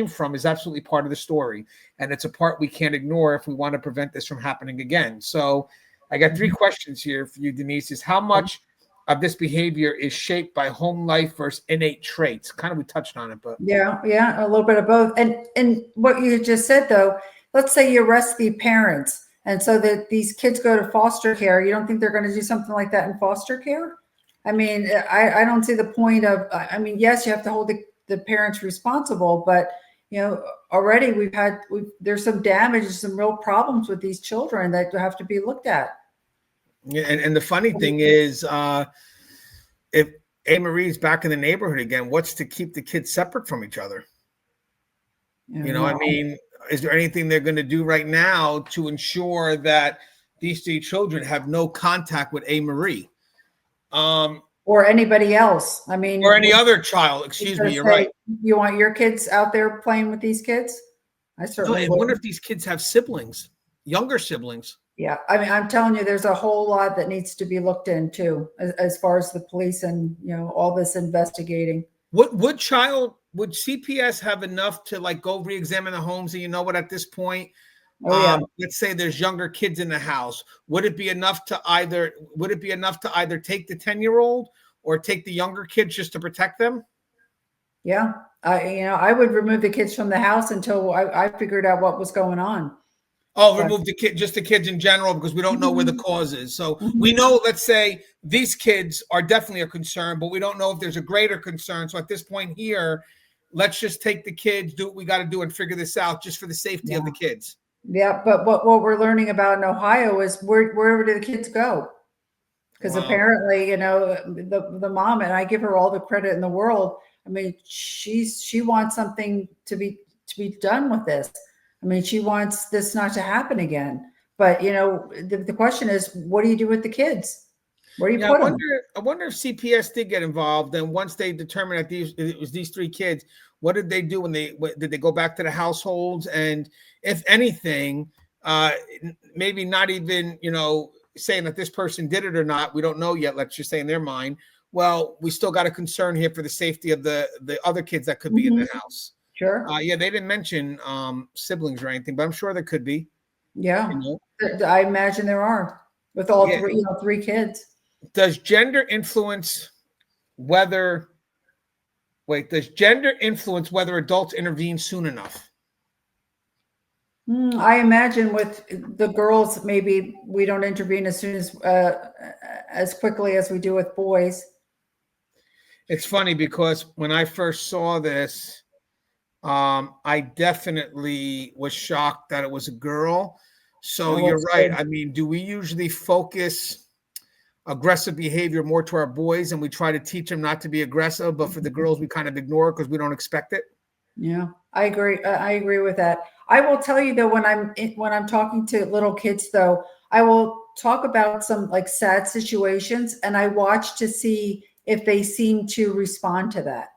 from is absolutely part of the story. And it's a part we can't ignore if we want to prevent this from happening again. So I got 3 questions here for you, Denise. Is how much of this behavior is shaped by home life versus innate traits? Kind of, we touched on it, but Yeah, a little bit of both. And what you just said, though, let's say you arrest the parents, and so that these kids go to foster care. You don't think they're going to do something like that in foster care? I mean, I don't see the point of. I mean, yes, you have to hold the parents responsible, but already there's some damage, some real problems with these children that have to be looked at. Yeah, and the funny thing is, if A. Marie's back in the neighborhood again, what's to keep the kids separate from each other? I mean, is there anything they're going to do right now to ensure that these 3 children have no contact with A. Marie? Or anybody else. I mean, or any other child. Excuse me, you're right. You want your kids out there playing with these kids? I certainly would. I wonder if these kids have siblings, younger siblings. Yeah, I mean, I'm telling you, there's a whole lot that needs to be looked into as far as the police and all this investigating. Would CPS have enough to go re-examine the homes? And at this point, let's say there's younger kids in the house. Would it be enough to either take the 10-year-old or take the younger kids just to protect them? Yeah, I would remove the kids from the house until I figured out what was going on. Oh, But remove the kid, just the kids in general, because we don't know where the cause is. So we mhm. know, let's say these kids are definitely a concern, but we don't know if there's a greater concern. So at this point here, let's just take the kids, do what we got to do, and figure this out just for the safety of the Yeah. kids. Yeah. But what we're learning about in Ohio is where do the kids go? Because Wow. apparently, the mom, and I give her all the credit in the world. I mean, she wants something to be done with this. I mean, she wants this not to happen again. But the question is, what do you do with the kids? Where do you Yeah, put them? I wonder if CPS did get involved. And once they determined that it was these three kids, what did they do did they go back to the households? And if anything, uh, maybe not even, saying that this person did it or not, we don't know yet. Let's just say in their mind, well, we still got a concern here for the safety of the other kids that could be in Mhm. the house. Sure. Yeah, they didn't mention siblings or anything, but I'm sure there could be. You Yeah. know, I imagine there are with all yeah. three, three kids. Does gender influence whether does gender influence whether adults intervene soon enough? I imagine with the girls, maybe we don't intervene as quickly as we do with boys. It's funny because when I first saw this, I definitely was shocked that it was a girl. So I will you're right. say, I mean, do we usually focus aggressive behavior more to our boys and we try to teach them not to be aggressive, but for the girls, we kind of ignore because we don't expect it? yeah, I agree. I agree with that. I will tell you though, when I'm talking to little kids though, I will talk about some like sad situations, and I watch to see if they seem to respond to that.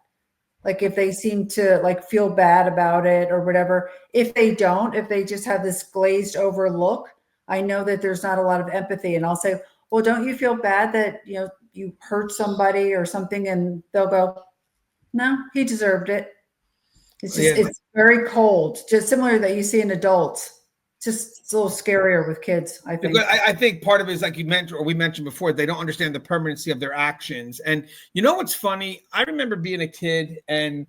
Like if they seem to like feel bad about it or whatever. If they don't, if they just have this glazed over look, I know that there's not a lot of empathy. And I'll say, well, don't you feel bad that, you hurt somebody or something? And they'll go, no, he deserved it. Yeah, It's very cold, just similar that you see in adults. Just it's a little scarier with kids, I because think. I think part of it is like you mentioned, or we mentioned before, they don't understand the permanency of their actions. And you know what's funny? I remember being a kid, and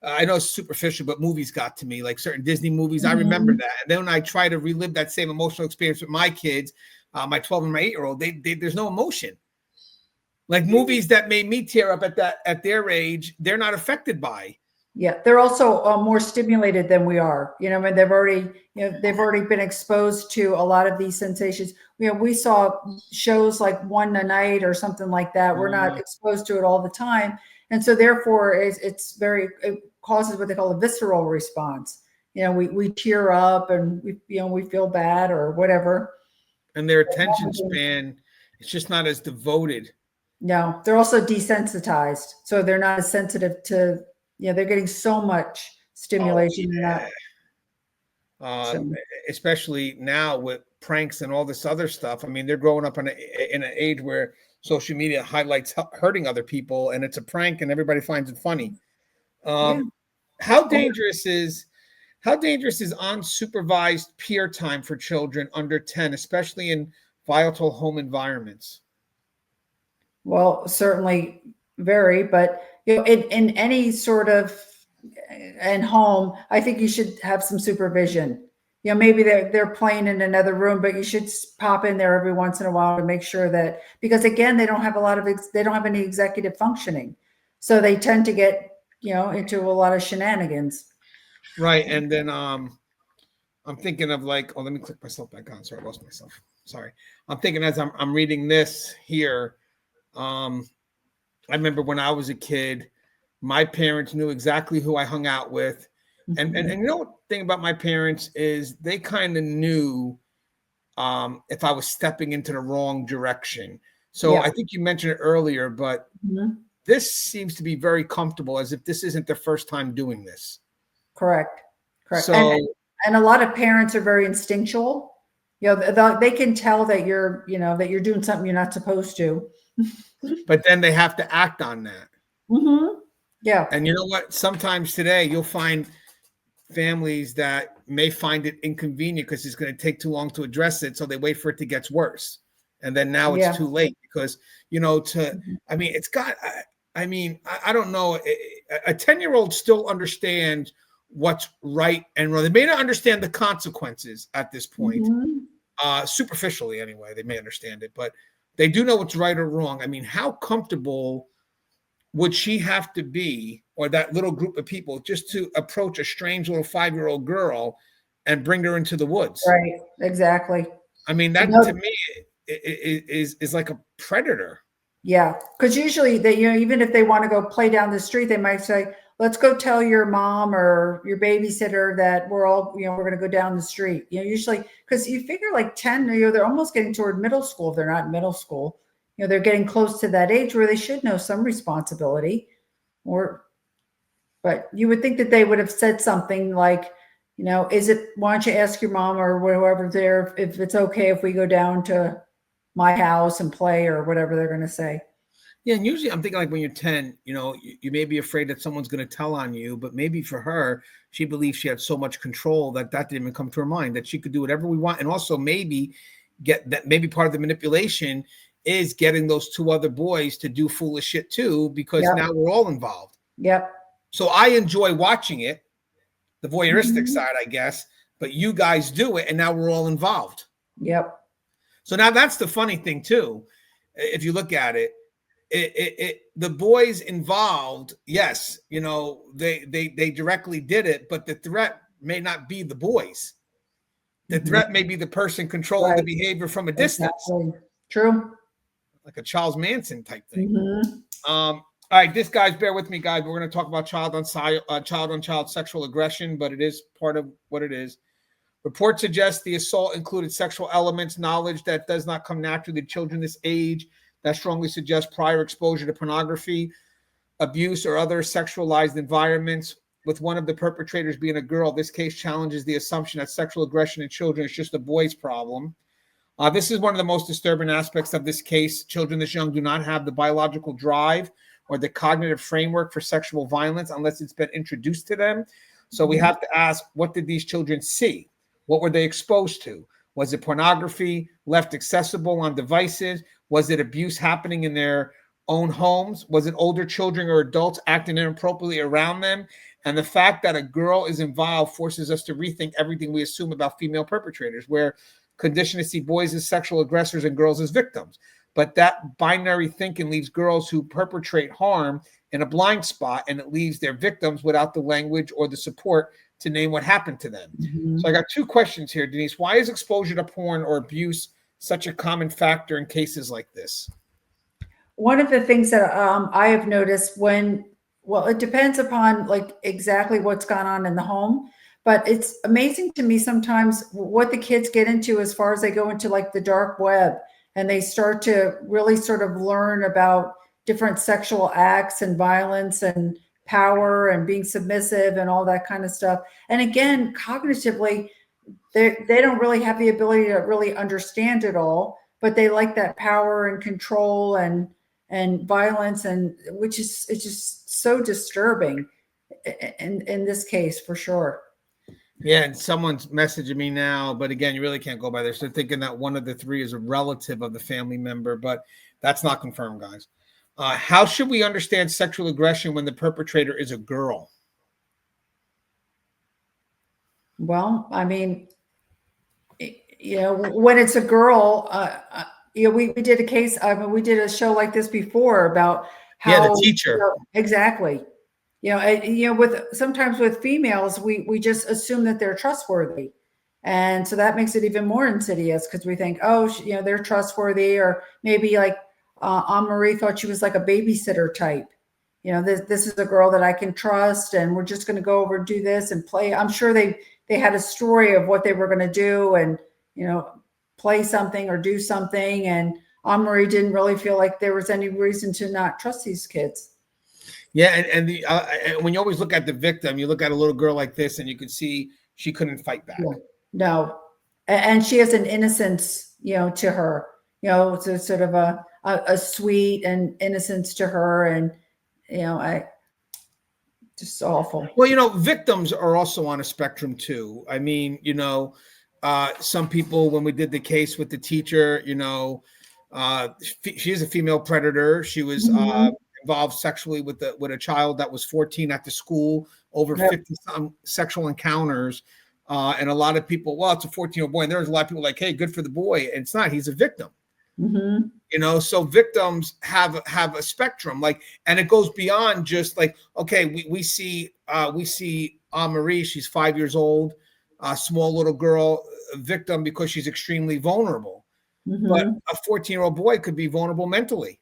I know it's superficial, but movies got to me, like certain Disney movies. I remember Mhm. that. And then when I try to relive that same emotional experience with my kids, my 12 and my 8-year-old, there's no emotion. Like movies that made me tear up at their age, they're not affected by. Yeah, they're also more stimulated than we are. I mean, they've already been exposed to a lot of these sensations. We saw shows like One a Night or something like that. We're not exposed to it all the time, and so therefore, it causes what they call a visceral response. We tear up and we feel bad or whatever. And their attention span, it's just not as devoted. No, they're also desensitized, so they're not as sensitive to. They're getting so much Oh stimulation and not. um, So especially now with pranks and all this other stuff. I mean, they're growing up in an age where social media highlights hurting other people, and it's a prank, and everybody finds it funny. yeah. Um, how dangerous is unsupervised peer time for children under 10, especially in volatile home environments? Well, certainly vary, but in any sort of and home, I think you should have some supervision. Maybe they're playing in another room, but you should pop in there every once in a while to make sure that, because again, they don't have they don't have any executive functioning, so they tend to get into a lot of shenanigans. Right. And then I'm thinking of like, oh, let me click myself back on. Sorry, I lost myself. Sorry. I'm thinking as I'm reading this here. I remember when I was a kid, my parents knew exactly who I hung out with. And you know what the thing about my parents is they kind of knew if I was stepping into the wrong direction. So I Yeah. think you mentioned it earlier, but Mhm. this seems to be very comfortable as if this isn't their first time doing this. Correct. Correct. So, And a lot of parents are very instinctual. They can tell that you're doing something you're not supposed to. but then they have to act on that. Hmm. Yeah. And you know what? Sometimes today you'll find families that may find it inconvenient because it's going to take too long to address it. So they wait for it to get worse. And then now it's Yeah. too late because, I mean, I don't know. A 10-year-old still understands what's right and wrong. They may not understand the consequences at this point. Superficially anyway, they may understand it, but they do know what's right or wrong. I mean, how comfortable would she have to be, or that little group of people, just to approach a strange little 5-year-old girl and bring her into the woods? Right. Exactly. I mean, that to me is like a predator. Yeah. Because usually they, even if they want to go play down the street, they might say, let's go tell your mom or your babysitter that we're all, we're going to go down the street. Usually, because you figure like 10, they're almost getting toward middle school. If they're not in middle school, they're getting close to that age where they should know some responsibility. But you would think that they would have said something like, why don't you ask your mom or whoever there if it's okay if we go down to my house and play, or whatever they're going to say. Yeah, and usually I'm thinking like when you're 10, you may be afraid that someone's going to tell on you, but maybe for her, she believes she had so much control that didn't even come to her mind, that she could do whatever we want. And also maybe part of the manipulation is getting those 2 other boys to do foolish shit too, because now we're all involved. Yep. So I enjoy watching it, the voyeuristic side, I guess, but you guys do it and now we're all involved. Yep. So now that's the funny thing too. If you look at it, the boys involved, yes, they directly did it, but the threat may not be the boys. The threat may be the person controlling the behavior from a distance. Exactly. True. Like a Charles Manson type thing. All right, bear with me, guys. We're going to talk about child on child sexual aggression, but it is part of what it is. Report suggests the assault included sexual elements, knowledge that does not come naturally to children this age. That strongly suggests prior exposure to pornography, abuse, or other sexualized environments. With one of the perpetrators being a girl, this case challenges the assumption that sexual aggression in children is just a boy's problem. This is one of the most disturbing aspects of this case. Children this young do not have the biological drive or the cognitive framework for sexual violence unless it's been introduced to them. So we have to ask, what did these children see? What were they exposed to? Was it pornography left accessible on devices? Was it abuse happening in their own homes? Was it older children or adults acting inappropriately around them? And the fact that a girl is involved forces us to rethink everything we assume about female perpetrators, where conditioned to see boys as sexual aggressors and girls as victims. But that binary thinking leaves girls who perpetrate harm in a blind spot, and it leaves their victims without the language or the support to name what happened to them. So I got 2 questions here, Denise. Why is exposure to porn or abuse such a common factor in cases like this? One of the things that I have noticed it depends upon like exactly what's gone on in the home, but it's amazing to me sometimes what the kids get into as far as they go into like the dark web and they start to really sort of learn about different sexual acts and violence and power and being submissive and all that kind of stuff. And again, cognitively, they don't really have the ability to really understand it all, but they like that power and control and violence, and which is, it's just so disturbing in this case for sure. Yeah, and someone's messaging me now, but again, you really can't go by this. They're thinking that one of the 3 is a relative of the family member, but that's not confirmed, guys. How should we understand sexual aggression when the perpetrator is a girl? Well, I mean, when it's a girl, we did a case. We did a show like this before about how the teacher. Exactly. Sometimes with females, we just assume that they're trustworthy. And so that makes it even more insidious because we think, they're trustworthy, or maybe like Anne-Marie thought she was like a babysitter type. This is a girl that I can trust, and we're just going to go over and do this and play. I'm sure they had a story of what they were going to do and, play something or do something. And Anne-Marie didn't really feel like there was any reason to not trust these kids. Yeah. And when you always look at the victim, you look at a little girl like this and you can see she couldn't fight back. Yeah. No. And she has an innocence, to her, it's sort of a sweet and innocence to her. And, just awful. Well, victims are also on a spectrum too. I mean, some people, when we did the case with the teacher, she is a female predator. She was involved sexually with a child that was 14 at the school, over 50 some sexual encounters. And a lot of people, well, it's a 14-year-old boy. And there's a lot of people like, hey, good for the boy. And it's not, he's a victim. Mm-hmm. You know, so victims have a spectrum, like, and it goes beyond just like, okay, we see Marie, she's 5 years old, a small little girl, a victim because she's extremely vulnerable. Mm-hmm. But a 14-year-old boy could be vulnerable mentally.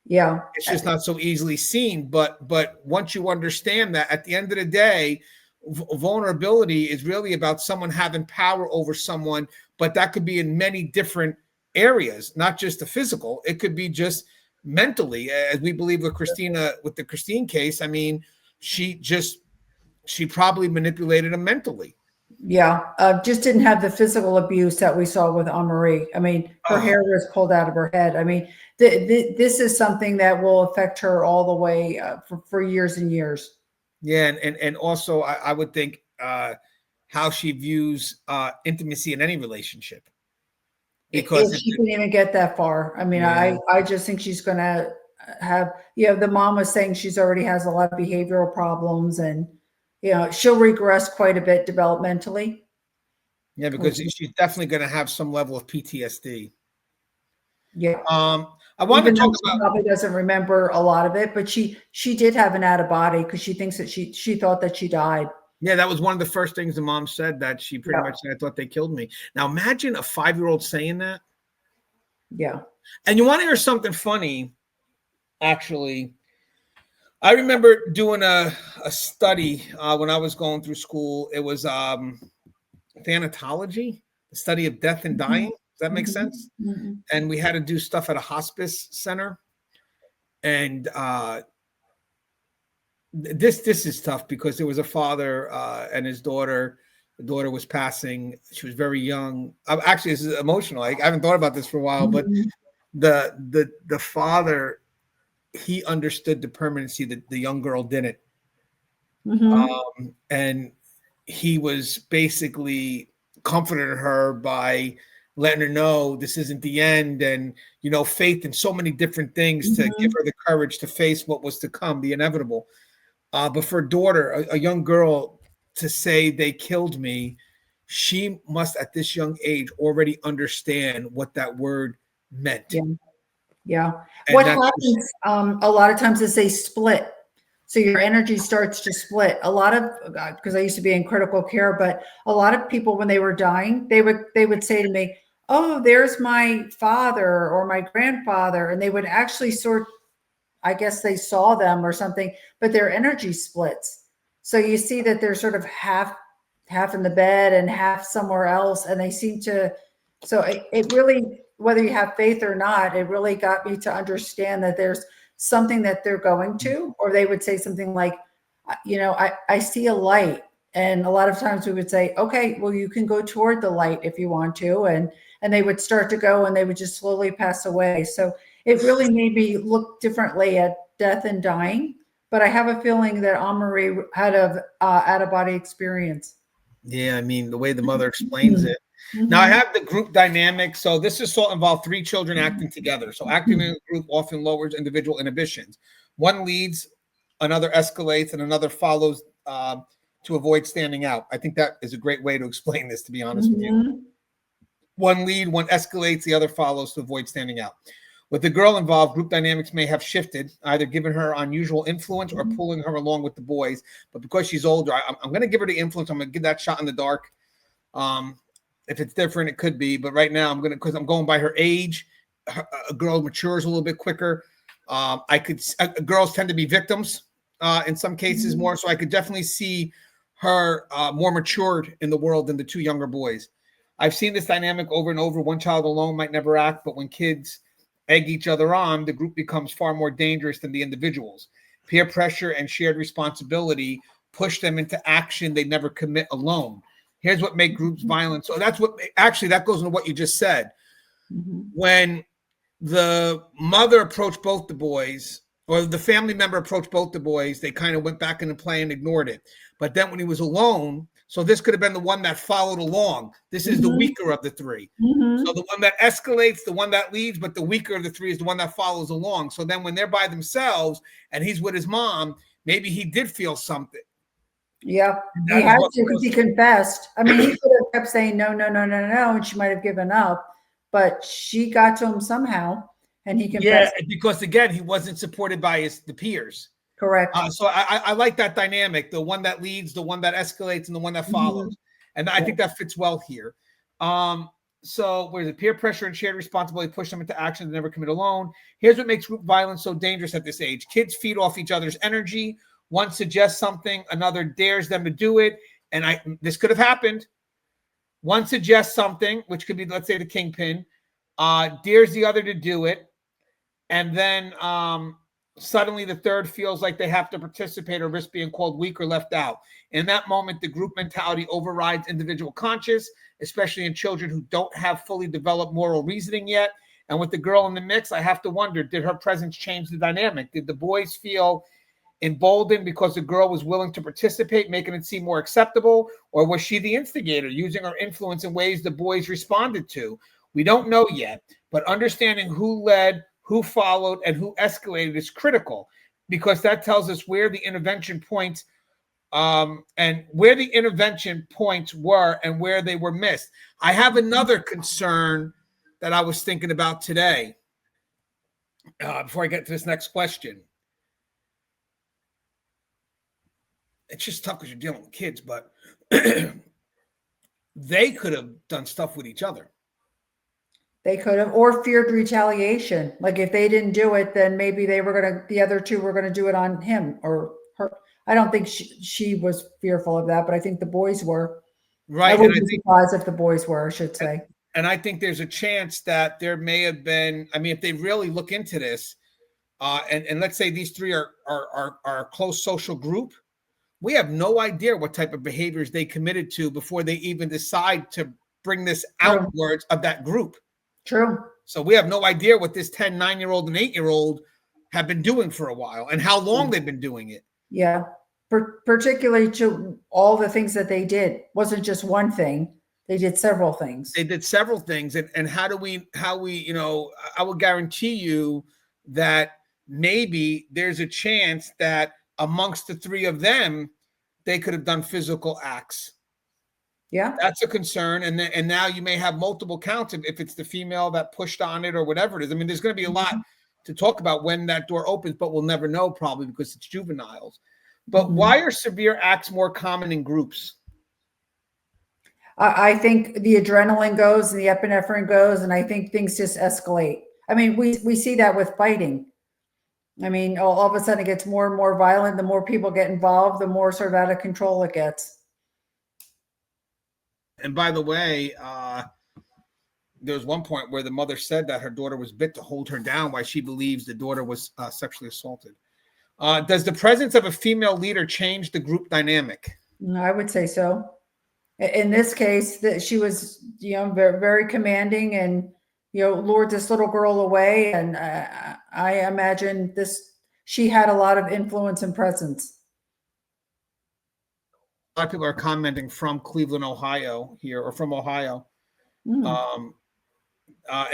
Yeah. It's just not so easily seen. But once you understand that, at the end of the day, vulnerability is really about someone having power over someone, but that could be in many different areas, not just the physical. It could be just mentally, as we believe with Christina, with the Christine case. I mean, she probably manipulated him mentally. Yeah, just didn't have the physical abuse that we saw with Marie. I mean, her hair was pulled out of her head. I mean, this is something that will affect her all the way for years and years. Yeah, and also I would think how she views intimacy in any relationship. Because if she can even get that far. I mean, yeah. I just think she's going to have, the mom was saying she's already has a lot of behavioral problems, and, she'll regress quite a bit developmentally. Yeah, because she's definitely going to have some level of PTSD. Yeah. I want to talk about. She probably doesn't remember a lot of it, but she did have an out of body because she thinks that she thought that she died. Yeah, that was one of the first things the mom said, that she pretty much said, I thought they killed me. Now imagine a 5-year-old saying that. Yeah. And you want to hear something funny? Actually, I remember doing a study when I was going through school. It was thanatology, the study of death and dying. Does that make sense? Mm-hmm. And we had to do stuff at a hospice center. And this is tough because there was a father and his daughter. The daughter was passing. She was very young. Actually, this is emotional. I haven't thought about this for a while, but the father, he understood the permanency that the young girl didn't. And he was basically comforted her by letting her know this isn't the end, and faith in so many different things to give her the courage to face what was to come, the inevitable. But for a daughter, a young girl, to say they killed me, she must at this young age already understand what that word meant. Yeah. What happens a lot of times is they split. So your energy starts to split. A lot of, because I used to be in critical care, but a lot of people, when they were dying, they would say to me, oh, there's my father or my grandfather. And they would actually I guess they saw them or something, but their energy splits. So you see that they're sort of half in the bed and half somewhere else. And they seem to, so it really, whether you have faith or not, it really got me to understand that there's something that they're going to, or they would say something like, I see a light. And a lot of times we would say, okay, well, you can go toward the light if you want to. And they would start to go, and they would just slowly pass away. So it really made me look differently at death and dying. But I have a feeling that Marie had a out-of-body experience. Yeah, I mean, the way the mother explains it. Now I have the group dynamic. So this assault involved 3 children acting together. So acting in a group often lowers individual inhibitions. One leads, another escalates, and another follows to avoid standing out. I think that is a great way to explain this, to be honest with you. One lead, one escalates, the other follows to avoid standing out. With the girl involved, group dynamics may have shifted, either giving her unusual influence or pulling her along with the boys. But because she's older, I'm going to give her the influence. I'm going to give that shot in the dark. If it's different, it could be. But right now, because I'm going by her age. A girl matures a little bit quicker. Girls tend to be victims in some cases more. So I could definitely see her more matured in the world than the 2 younger boys. I've seen this dynamic over and over. One child alone might never act, but when kids egg each other on, the group becomes far more dangerous than the individuals. Peer pressure and shared responsibility push them into action they never commit alone. Here's what makes groups violent. So that goes into what you just said. When the mother approached both the boys, or the family member approached both the boys, they kind of went back into play and ignored it. But then when he was alone, So this could have been the one that followed along. This is the weaker of the three. So the one that escalates, the one that leads, but the weaker of the three is the one that follows along. So then when they're by themselves and he's with his mom, maybe he did feel something. Yeah, he had to because he confessed. I mean, he could have kept saying no, no, no, no, no, and she might have given up, but she got to him somehow, and he confessed. Yeah, because again, he wasn't supported by the peers. Correct. So I like that dynamic, the one that leads, the one that escalates, and the one that follows. And I think that fits well here. So where's it? Peer pressure and shared responsibility push them into action they never commit alone. Here's what makes group violence so dangerous at this age. Kids feed off each other's energy. One suggests something, another dares them to do it. And this could have happened. One suggests something, which could be, let's say, the kingpin, dares the other to do it. And then suddenly the third feels like they have to participate or risk being called weak or left out. In that moment, the group mentality overrides individual conscience, especially in children who don't have fully developed moral reasoning yet. And with the girl in the mix, I have to wonder, did her presence change the dynamic? Did the boys feel emboldened because the girl was willing to participate, making it seem more acceptable? Or was she the instigator, using her influence in ways the boys responded to? We don't know yet, but understanding who led, who followed, and who escalated is critical, because that tells us where the intervention points and where the intervention points were and where they were missed. I have another concern that I was thinking about today before I get to this next question. It's just tough because you're dealing with kids, but they could have done stuff with each other. They could have, or feared retaliation. Like if they didn't do it, then maybe the other two were going to do it on him or her. I don't think she was fearful of that, but I think the boys were. Right. I wouldn't be surprised if the boys were, I should say. And I think there's a chance that there may have been, I mean, if they really look into this, and let's say these three are a close social group, we have no idea what type of behaviors they committed to before they even decide to bring this outwards of that group. True. So we have no idea what this 10, 9-year-old and 8-year-old have been doing for a while and how long they've been doing it. Yeah. Particularly to all the things that they did. It wasn't just one thing. They did several things. They did several things. And how we, you know, I would guarantee you that maybe there's a chance that amongst the three of them, they could have done physical acts. Yeah. That's a concern. And now you may have multiple counts if it's the female that pushed on it or whatever it is. I mean, there's going to be a lot to talk about when that door opens, but we'll never know probably because it's juveniles. But why are severe acts more common in groups? I think the adrenaline goes and the epinephrine goes, and I think things just escalate. I mean, we see that with fighting. I mean, all of a sudden it gets more and more violent. The more people get involved, the more sort of out of control it gets. And by the way, there was one point where the mother said that her daughter was bit to hold her down while she believes the daughter was sexually assaulted. Does the presence of a female leader change the group dynamic? I would say so. In this case, that she was, you know, very, very commanding and, you know, lured this little girl away. And I imagine she had a lot of influence and presence. A lot of people are commenting from Cleveland, Ohio here, or from Ohio. And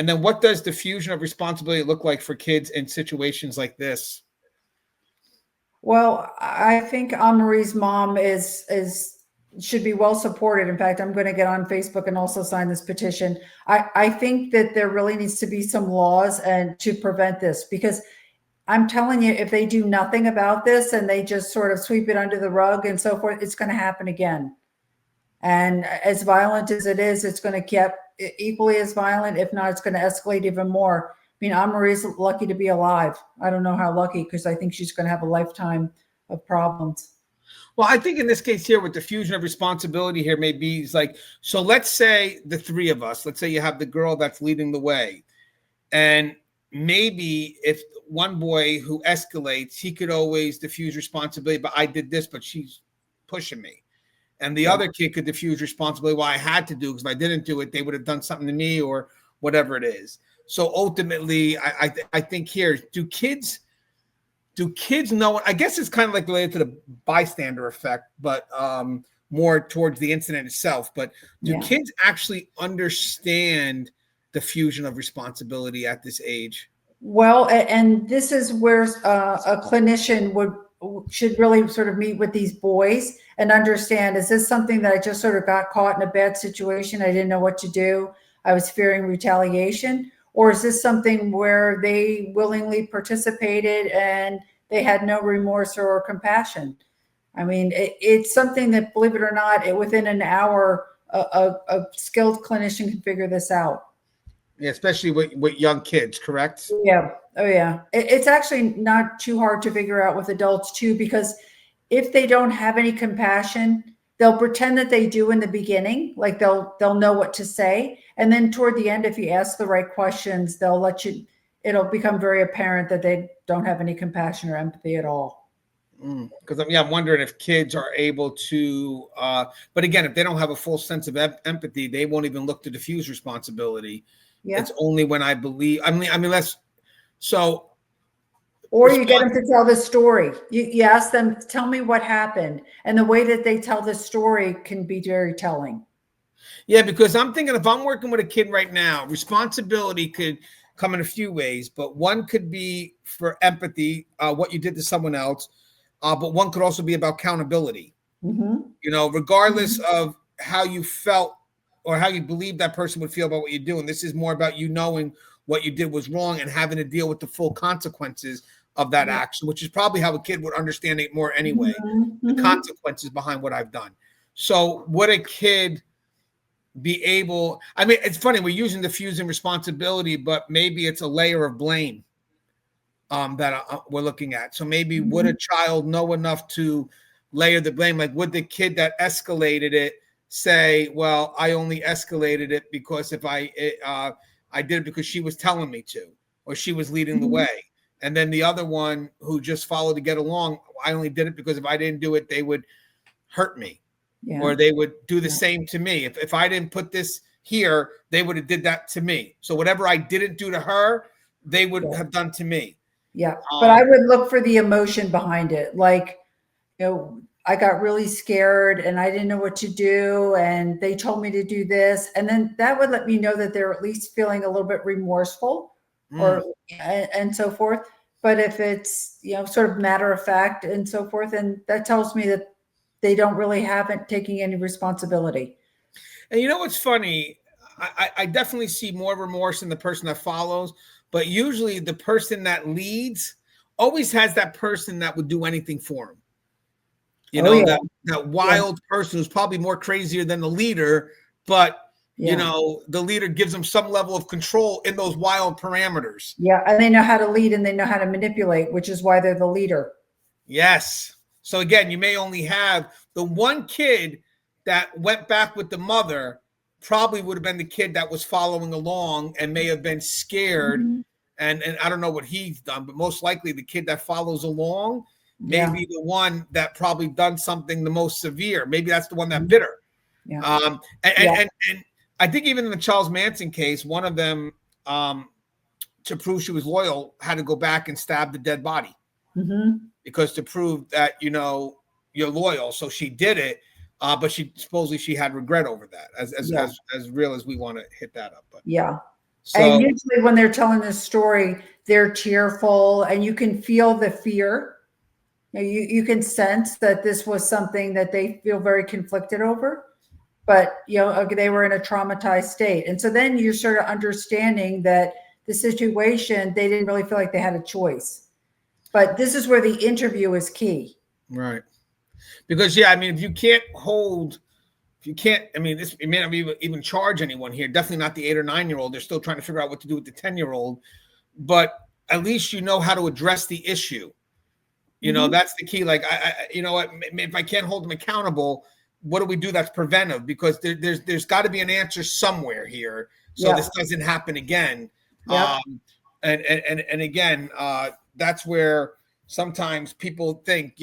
then what does diffusion of responsibility look like for kids in situations like this? Well, I think Anne-Marie's mom should be well supported. In fact, I'm going to get on Facebook and also sign this petition. I think that there really needs to be some laws and to prevent this, because I'm telling you, if they do nothing about this and they just sort of sweep it under the rug and so forth, it's going to happen again. And as violent as it is, it's going to get equally as violent. If not, it's going to escalate even more. I mean, Anne-Marie's lucky to be alive. I don't know how lucky, because I think she's going to have a lifetime of problems. Well, I think in this case here with diffusion of responsibility here, maybe it's like, so let's say the three of us, let's say you have the girl that's leading the way. And maybe if one boy who escalates, he could always diffuse responsibility, but I did this, but she's pushing me. And the other kid could diffuse responsibility. Well, I had to do, because if I didn't do it, they would have done something to me or whatever it is. So ultimately, I think here, do kids know? I guess it's kind of like related to the bystander effect, but more towards the incident itself. But do Yeah. kids actually understand the fusion of responsibility at this age? Well, and this is where a clinician should really sort of meet with these boys and understand, is this something that I just sort of got caught in a bad situation? I didn't know what to do. I was fearing retaliation. Or is this something where they willingly participated and they had no remorse or compassion? I mean, it's something that, believe it or not, within an hour, a skilled clinician can figure this out. Yeah, especially with young kids, correct? Yeah. Oh, yeah. It's actually not too hard to figure out with adults too, because if they don't have any compassion, they'll pretend that they do in the beginning, like they'll know what to say, and then toward the end, if you ask the right questions, they'll let you. It'll become very apparent that they don't have any compassion or empathy at all. Because I'm wondering if kids are able to, but again, if they don't have a full sense of empathy, they won't even look to diffuse responsibility. Yeah. It's only when I believe. I mean, let's. So. Or you get them to tell the story. You ask them, tell me what happened, and the way that they tell the story can be very telling. Yeah, because I'm thinking if I'm working with a kid right now, responsibility could come in a few ways, but one could be for empathy, what you did to someone else, but one could also be about accountability. Mm-hmm. Regardless of how you felt or how you believe that person would feel about what you're doing. This is more about you knowing what you did was wrong and having to deal with the full consequences of that action, which is probably how a kid would understand it more anyway, the consequences behind what I've done. So would a kid be able, I mean, it's funny, we're using diffusing responsibility, but maybe it's a layer of blame that we're looking at. So maybe would a child know enough to layer the blame? Like, would the kid that escalated it say, well, I only escalated it because if I did it because she was telling me to, or she was leading the way. And then the other one who just followed to get along, I only did it because if I didn't do it, they would hurt me, or they would do the same to me. If I didn't put this here, they would have did that to me. So whatever I didn't do to her, they would have done to me. Yeah. But I would look for the emotion behind it. Like, I got really scared and I didn't know what to do, and they told me to do this. And then that would let me know that they're at least feeling a little bit remorseful and so forth. But if it's, sort of matter of fact and so forth, and that tells me that they don't really haven't taking any responsibility. And what's funny? I definitely see more remorse in the person that follows, but usually the person that leads always has that person that would do anything for him. That wild person who's probably more crazier than the leader, but the leader gives them some level of control in those wild parameters. Yeah, and they know how to lead and they know how to manipulate, which is why they're the leader. Yes. So again, you may only have the one kid that went back with the mother, probably would have been the kid that was following along and may have been scared. And I don't know what he's done, but most likely the kid that follows along may be the one that probably done something the most severe. Maybe that's the one that bit her. And I think even in the Charles Manson case, one of them, to prove she was loyal, had to go back and stab the dead body because to prove that, you're loyal. So she did it. But supposedly she had regret over that, as real as we want to hit that up. But so, and usually when they're telling this story, they're tearful, and you can feel the fear. You can sense that this was something that they feel very conflicted over, but they were in a traumatized state, and so then you're sort of understanding that the situation, they didn't really feel like they had a choice. But this is where the interview is key, right? Because if you can't, this, it may not even charge anyone here. Definitely not the 8 or 9-year-old. They're still trying to figure out what to do with the 10-year-old, but at least how to address the issue. That's the key. Like, if I can't hold them accountable, what do we do that's preventive? Because there's got to be an answer somewhere here, so this doesn't happen again. And again, that's where sometimes people think,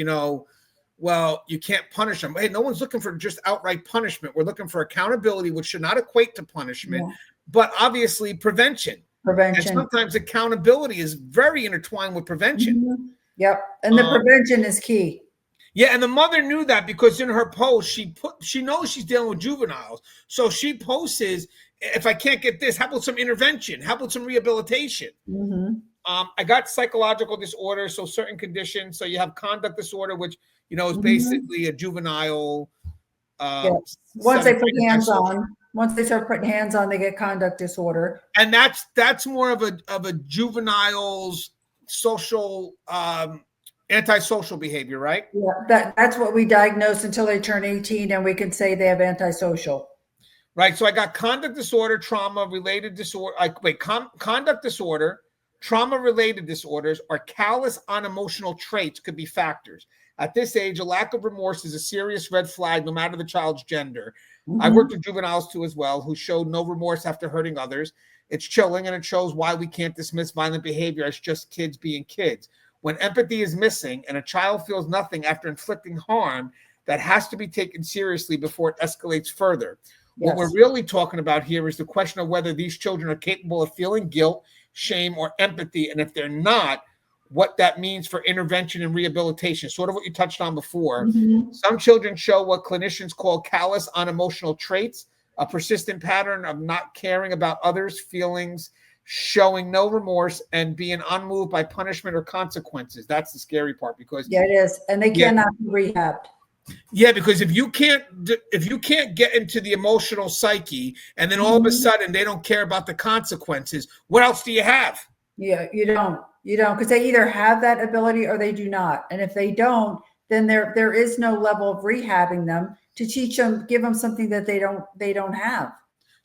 well, you can't punish them. Hey, no one's looking for just outright punishment. We're looking for accountability, which should not equate to punishment, but obviously prevention. And sometimes accountability is very intertwined with prevention. Yep. And the prevention is key. Yeah, and the mother knew that because in her post, she knows she's dealing with juveniles. So she posts, if I can't get this, how about some intervention? How about some rehabilitation? Mm-hmm. I got psychological disorder, so certain conditions. So you have conduct disorder, which, is Mm-hmm. basically a juvenile. Yeah. Once they Some put kind of hands antisocial. on, once they start putting hands on, they get conduct disorder. And that's more of a juvenile's social antisocial behavior, right? Yeah, that's what we diagnose until they turn 18, and we can say they have antisocial. Right. So I got conduct disorder, trauma related disorder. Conduct disorder, trauma related disorders, or callous unemotional traits could be factors. At this age, a lack of remorse is a serious red flag, no matter the child's gender. I Mm-hmm. worked with juveniles too as well, who showed no remorse after hurting others. It's chilling, and it shows why we can't dismiss violent behavior as just kids being kids. When empathy is missing and a child feels nothing after inflicting harm, that has to be taken seriously before it escalates further. What we're Yes. really talking about here is the question of whether these children are capable of feeling guilt, shame, or empathy. And if they're not, what that means for intervention and rehabilitation, sort of what you touched on before. Mm-hmm. Some children show what clinicians call callous unemotional traits, a persistent pattern of not caring about others' feelings, showing no remorse, and being unmoved by punishment or consequences. That's the scary part because Yeah, it is, and they yeah, cannot be rehabbed. yeah, because if you can't get into the emotional psyche, and then all of a Mm-hmm. sudden they don't care about the consequences, what else do you have? Yeah, you don't, because they either have that ability or they do not. And if they don't, then there is no level of rehabbing them to teach them, give them something that they don't have.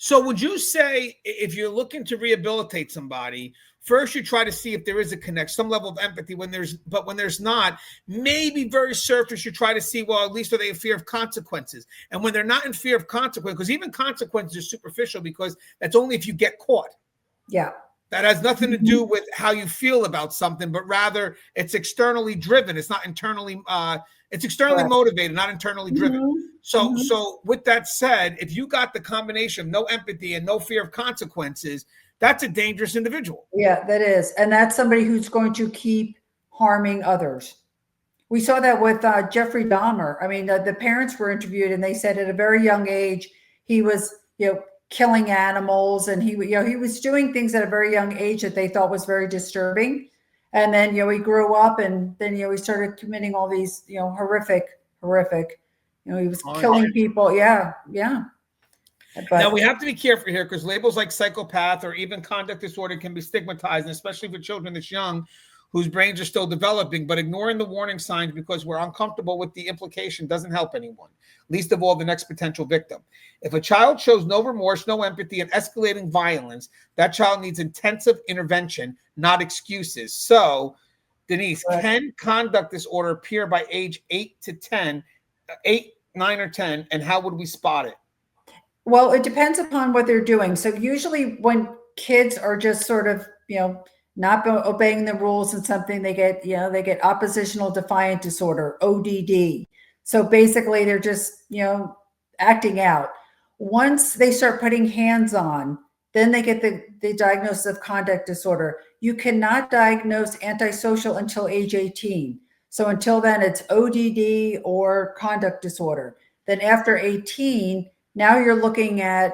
So would you say if you're looking to rehabilitate somebody, first you try to see if there is a connect, some level of empathy but when there's not, maybe very surface, you try to see, well, at least are they in fear of consequences? And when they're not in fear of consequence, because even consequences are superficial because that's only if you get caught. Yeah. That has nothing to Mm-hmm. do with how you feel about something, but rather it's externally driven. It's not internally, it's externally Right. motivated, not internally driven. Mm-hmm. So, Mm-hmm. so with that said, if you got the combination of no empathy and no fear of consequences, that's a dangerous individual. Yeah, that is. And that's somebody who's going to keep harming others. We saw that with Jeffrey Dahmer. I mean, the parents were interviewed, and they said at a very young age he was, killing animals, and he was doing things at a very young age that they thought was very disturbing. And then he grew up, and then he started committing all these horrific. He was killing people. Yeah, yeah. Now But we have to be careful here because labels like psychopath or even conduct disorder can be stigmatized, and especially for children this young whose brains are still developing. But ignoring the warning signs because we're uncomfortable with the implication doesn't help anyone, least of all the next potential victim. If a child shows no remorse, no empathy, and escalating violence, that child needs intensive intervention, not excuses. So, Denise, can conduct disorder appear by age 8 to 10, 8, 9, or 10, and how would we spot it? well, it depends upon what they're doing. So usually when kids are just sort of, not obeying the rules and something, they get oppositional defiant disorder, ODD. So basically they're just, acting out. Once they start putting hands on, then they get the diagnosis of conduct disorder. You cannot diagnose antisocial until age 18. So until then it's ODD or conduct disorder. Then after 18, now you're looking at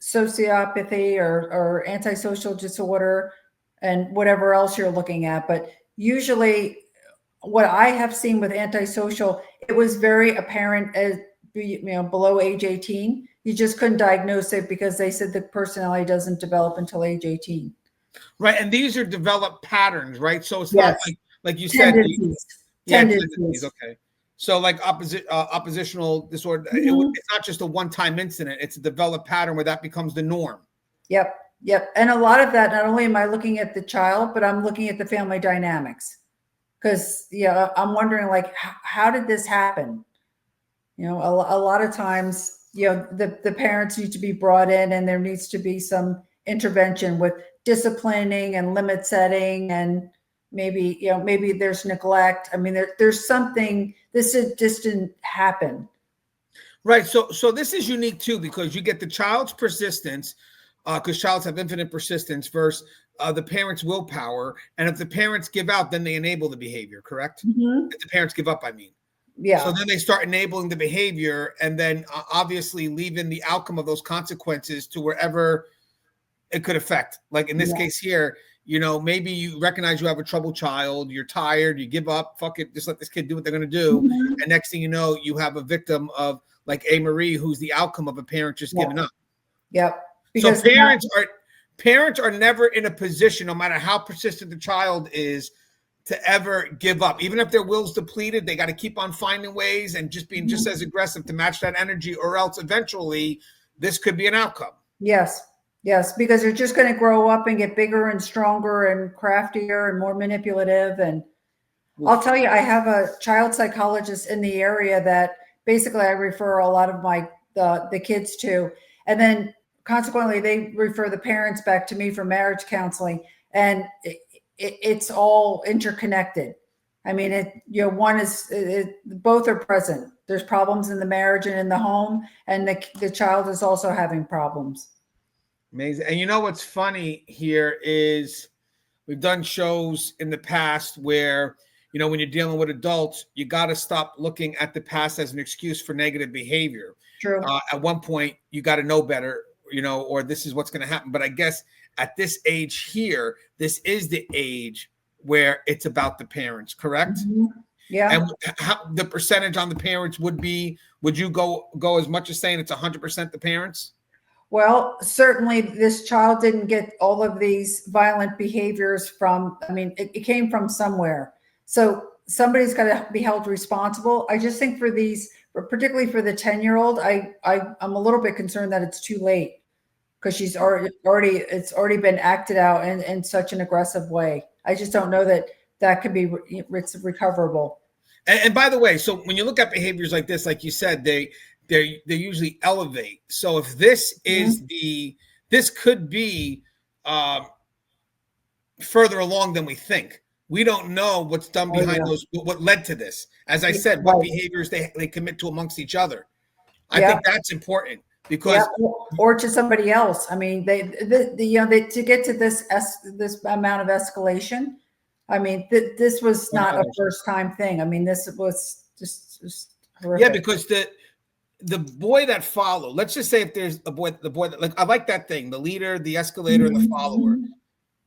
sociopathy or antisocial disorder and whatever else you're looking at. But usually what I have seen with antisocial, it was very apparent as below age 18. You just couldn't diagnose it because they said the personality doesn't develop until age 18. Right. And these are developed patterns, right? So it's Yes. not like you said. Tendencies. Yeah, Tendencies. okay. So like oppositional disorder, Mhm. it's not just a one-time incident. It's a developed pattern where that becomes the norm. Yep. Yep. And a lot of that, not only am I looking at the child, but I'm looking at the family dynamics. Because, I'm wondering, like, how did this happen? A lot of times, the parents need to be brought in, and there needs to be some intervention with disciplining and limit setting, and maybe there's neglect. I mean, there's something, this just didn't happen. Right. So this is unique too, because you get the child's persistence, because childs have infinite persistence versus the parents' willpower. And if the parents give out, then they enable the behavior, correct? Mm-hmm. If the parents give up, I mean. So Yeah. then they start enabling the behavior, and then obviously leaving the outcome of those consequences to wherever it could affect. Like in this Yeah. case here, maybe you recognize you have a troubled child, you're tired, you give up, fuck it, just let this kid do what they're going to do. Mhm. And next thing you know, you have a victim of like A. Marie, who's the outcome of a parent just giving up. Yep. So Because parents are never in a position, no matter how persistent the child is, to ever give up. Even if their will's depleted, they got to keep on finding ways and just being just as aggressive to match that energy, or else eventually this could be an outcome. yes. Yes. Because they're just going to grow up and get bigger and stronger and craftier and more manipulative. And I'll tell you, I have a child psychologist in the area that basically I refer a lot of the kids to, and then consequently they refer the parents back to me for marriage counseling, and it's all interconnected. I mean, both are present. There's problems in the marriage and in the home, and the child is also having problems. Amazing. And what's funny here is we've done shows in the past where, when you're dealing with adults, you got to stop looking at the past as an excuse for negative behavior. True. At one point, you got to know better, or this is what's going to happen. But I guess at this age here, this is the age where it's about the parents, correct? Mm-hmm. Yeah. And how the percentage on the parents would you go as much as saying it's 100% the parents? Well, certainly this child didn't get all of these violent behaviors from, it came from somewhere. So somebody's got to be held responsible. I just think for these, particularly for the 10-year-old, I'm a little bit concerned that it's too late, because it's already been acted out in such an aggressive way. I just don't know that could be it's recoverable. And by the way, so when you look at behaviors like this, like you said, they usually elevate. So if this is this could be further along than we think. We don't know what's done behind those, what led to this. As I said, what behaviors they commit to amongst each other. I think that's important, because or to somebody else. I mean, they to get to this amount of escalation. I mean, this was not a first time thing. I mean, this was just horrific. Yeah, because the boy that followed, let's just say if there's the boy that, like, I like that thing, the leader, the escalator, and the follower,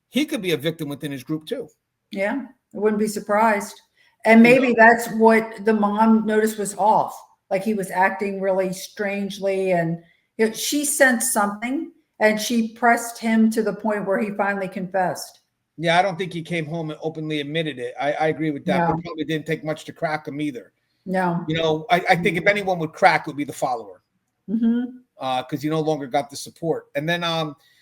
he could be a victim within his group too. Yeah, I wouldn't be surprised. And maybe that's what the mom noticed was off. Like, he was acting really strangely, and she sensed something, and she pressed him to the point where he finally confessed. Yeah, I don't think he came home and openly admitted it. I agree with that, but probably didn't take much to crack him either. No. I think if anyone would crack, it would be the follower. Because he no longer got the support. And then,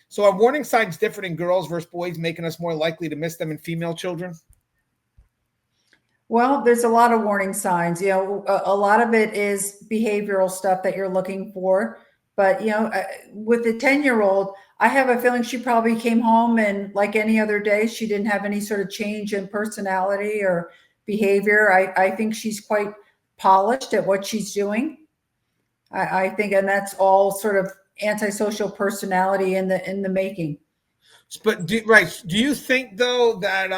so are warning signs different in girls versus boys, making us more likely to miss them in female children? Well, there's a lot of warning signs. A lot of it is behavioral stuff that you're looking for. But, with the 10-year-old, I have a feeling she probably came home and, like any other day, she didn't have any sort of change in personality or behavior. I think she's quite polished at what she's doing. I think, and that's all sort of antisocial personality in the making. But do you think though that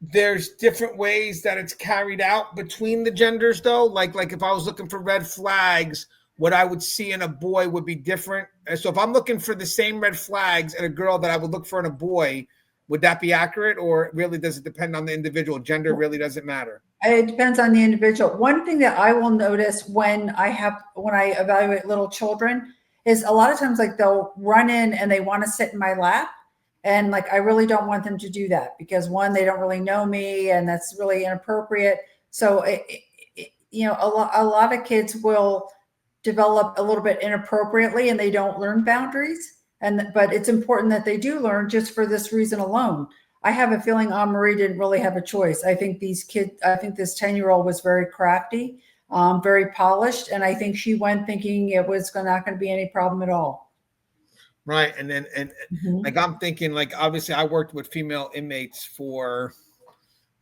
there's different ways that it's carried out between the genders though? Like if I was looking for red flags, what I would see in a boy would be different. So if I'm looking for the same red flags in a girl that I would look for in a boy, would that be accurate, or really does it depend on the individual? Gender really doesn't matter. It depends on the individual. One thing that I will notice when I evaluate little children is a lot of times, like, they'll run in and they want to sit in my lap. And, like, I really don't want them to do that, because one, they don't really know me, and that's really inappropriate. So, a lot of kids will develop a little bit inappropriately, and they don't learn boundaries. But it's important that they do learn, just for this reason alone. I have a feeling Anne-Marie didn't really have a choice. I think this 10-year-old was very crafty, very polished. And I think she went thinking it was not going to be any problem at all. Right. And then, like, I'm thinking, like, obviously I worked with female inmates for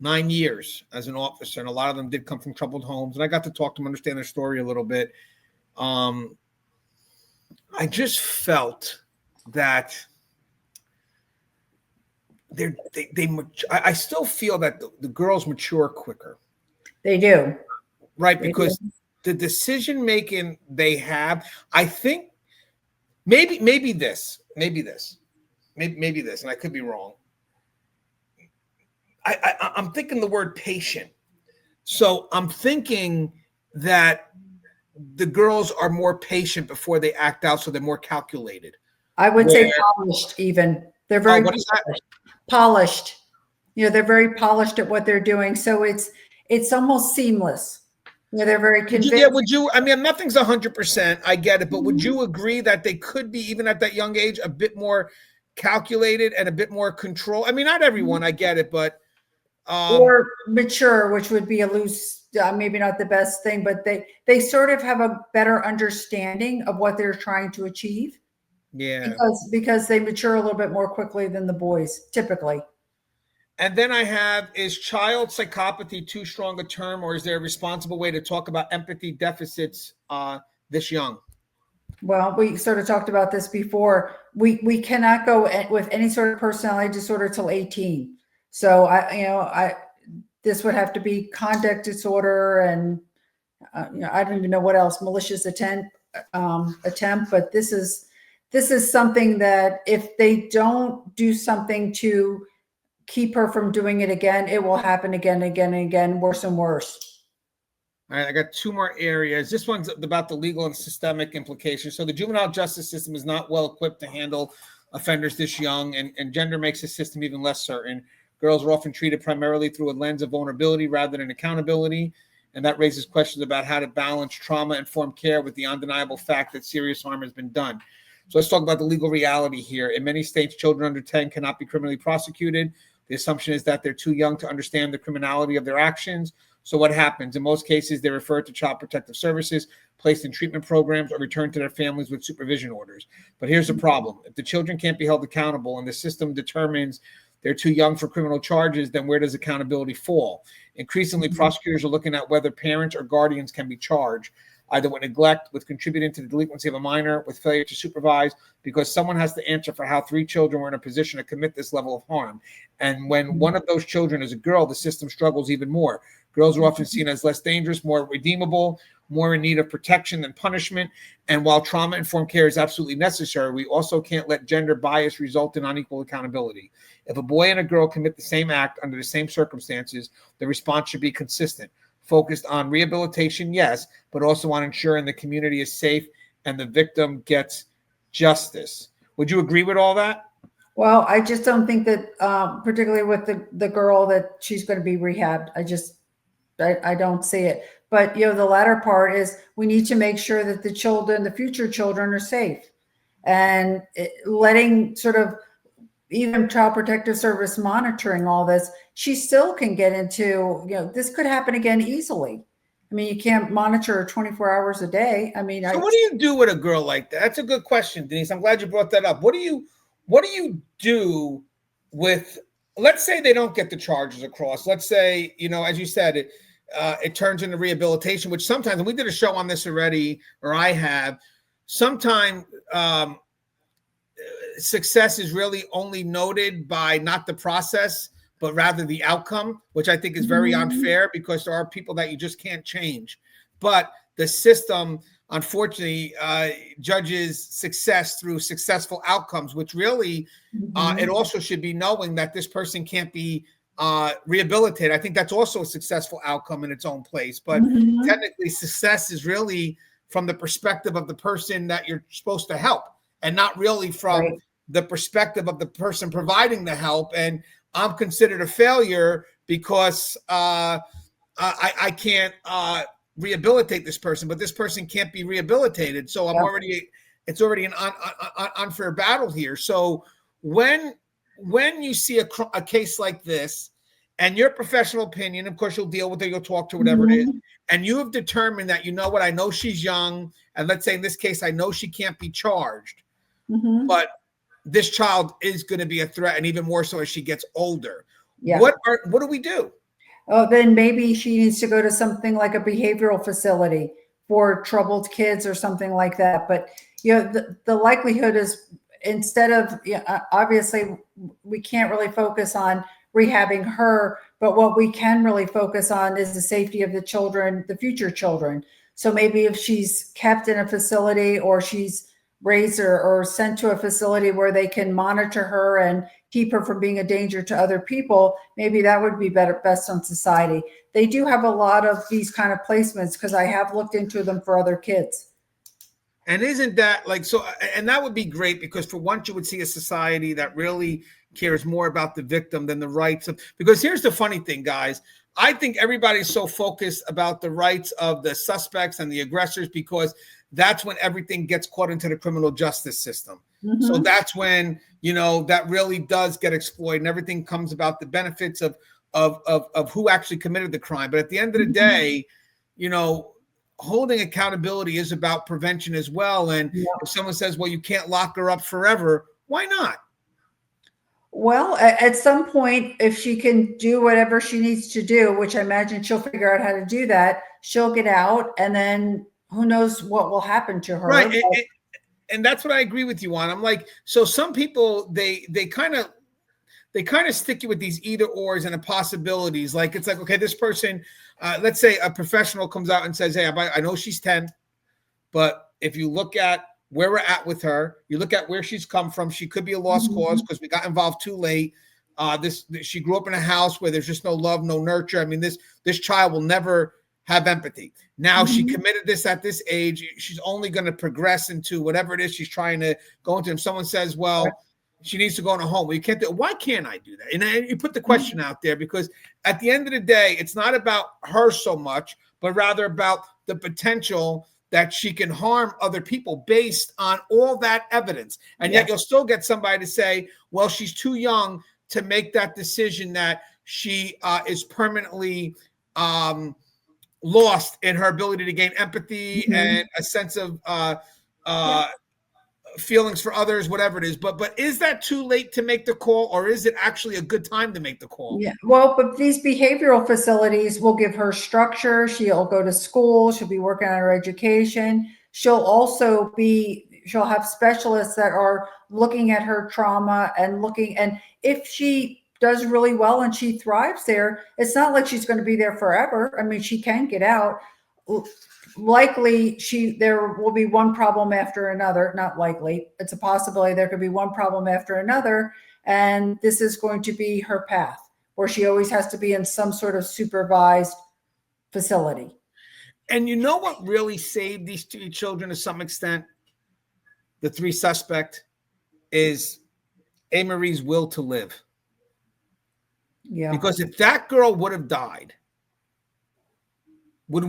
9 years as an officer, and a lot of them did come from troubled homes, and I got to talk to them, understand their story a little bit. I just felt that I still feel that the girls mature quicker. They do. Right, They because do. the decision making they have, I think maybe this, and I could be wrong. I'm thinking the word patient. So I'm thinking that the girls are more patient before they act out, so they're more calculated. I would say polished even. They're very what is that? polished. You know, they're very polished at what they're doing. So it's almost seamless. You know, they're very convinced. Would you, I mean, nothing's 100%, I get it, but would you agree that they could be, even at that young age, a bit more calculated and a bit more control? I mean, not everyone, I get it, but or mature, which would be a loose, maybe not the best thing, but they sort of have a better understanding of what they're trying to achieve. Yeah, because they mature a little bit more quickly than the boys typically. And then I have, is child psychopathy too strong a term, or is there a responsible way to talk about empathy deficits this young? Well, we sort of talked about this before. We cannot go with any sort of personality disorder till 18. So this would have to be conduct disorder, and I don't even know what else, malicious attempt. But this is something that if they don't do something to keep her from doing it again, it will happen again and again and again, worse and worse. All right, I got two more areas. This one's about the legal and systemic implications. So the juvenile justice system is not well equipped to handle offenders this young, and gender makes the system even less certain. Girls are often treated primarily through a lens of vulnerability rather than accountability, and that raises questions about how to balance trauma-informed care with the undeniable fact that serious harm has been done. So let's talk about the legal reality here. In many states, children under 10 cannot be criminally prosecuted. The assumption is that they're too young to understand the criminality of their actions. So what happens? In most cases, they're referred to Child Protective Services, placed in treatment programs, or returned to their families with supervision orders. But here's the problem. If the children can't be held accountable and the system determines they're too young for criminal charges, then where does accountability fall? Increasingly, prosecutors are looking at whether parents or guardians can be charged, either with neglect, with contributing to the delinquency of a minor, with failure to supervise, because someone has to answer for how 3 children were in a position to commit this level of harm. And when one of those children is a girl, the system struggles even more. Girls are often seen as less dangerous, more redeemable, more in need of protection than punishment. And while trauma-informed care is absolutely necessary, we also can't let gender bias result in unequal accountability. If a boy and a girl commit the same act under the same circumstances, the response should be consistent. Focused on rehabilitation, yes, but also on ensuring the community is safe and the victim gets justice. Would you agree with all that? Well, I just don't think that, particularly with the girl, that she's going to be rehabbed. I don't see it. But, the latter part is we need to make sure that the children, the future children, are safe. And letting sort of even Child Protective Service monitoring all this, she still can get into, this could happen again easily. I mean, you can't monitor her 24 hours a day. I mean, so what do you do with a girl like that? That's a good question, Denise. I'm glad you brought that up. What do you do with, let's say they don't get the charges across. Let's say, as you said, it turns into rehabilitation, which sometimes, and we did a show on this already, or I have, sometimes success is really only noted by not the process, but rather the outcome, which I think is very unfair, because there are people that you just can't change. But the system, unfortunately, judges success through successful outcomes, which really, it also should be knowing that this person can't be rehabilitated. I think that's also a successful outcome in its own place. But technically, success is really from the perspective of the person that you're supposed to help, and not really from the perspective of the person providing the help. And I'm considered a failure because I can't rehabilitate this person, but this person can't be rehabilitated. So it's already an unfair battle here. So when you see a case like this, and your professional opinion, of course, you'll deal with it, you'll talk to whatever it is, and you have determined that, I know she's young, and let's say in this case, I know she can't be charged, but this child is going to be a threat, and even more so as she gets older. What do we do? Oh, then maybe she needs to go to something like a behavioral facility for troubled kids or something like that. But the likelihood is instead of, obviously we can't really focus on rehabbing her, but what we can really focus on is the safety of the children, the future children. So maybe if she's kept in a facility, or she's raised or sent to a facility where they can monitor her and keep her from being a danger to other people, maybe that would be best on society. They do have a lot of these kind of placements, because I have looked into them for other kids. And isn't that like so? And that would be great, because for once you would see a society that really cares more about the victim than the rights of. Because here's the funny thing, guys. I think everybody's so focused about the rights of the suspects and the aggressors, because that's when everything gets caught into the criminal justice system. Mm-hmm. So that's when, that really does get exploited, and everything comes about the benefits of who actually committed the crime. But at the end of the day, holding accountability is about prevention as well. And if someone says, well, you can't lock her up forever, why not? Well, at some point, if she can do whatever she needs to do, which I imagine she'll figure out how to do that, she'll get out, and then who knows what will happen to her. Right. And that's what I agree with you on. I'm like, so some people, they kind of stick you with these either ors and the possibilities. Like, it's like, okay, this person, let's say a professional comes out and says, hey, I know she's 10, but if you look at where we're at with her, you look at where she's come from, she could be a lost cause because we got involved too late. She grew up in a house where there's just no love, no nurture. I mean, this child will never have empathy. Now she committed this at this age. She's only going to progress into whatever it is she's trying to go into. If someone says, well, she needs to go in a home, well, you can't do it. Why can't I do that? And you put the question out there, because at the end of the day, it's not about her so much, but rather about the potential that she can harm other people based on all that evidence. And yet you'll still get somebody to say, well, she's too young to make that decision, that she is permanently lost in her ability to gain empathy and a sense of feelings for others, whatever it is. But is that too late to make the call, or is it actually a good time to make the call? Yeah. Well, but these behavioral facilities will give her structure. She'll go to school. She'll be working on her education. She'll have specialists that are looking at her trauma and if she does really well and she thrives there, it's not like she's going to be there forever. I mean, she can get out. Likely there will be one problem after another. Not likely, it's a possibility there could be one problem after another, and this is going to be her path, where she always has to be in some sort of supervised facility. And you know what really saved these two children to some extent, the three suspect, is Amerie's will to live. Yeah. Because if that girl would have died, would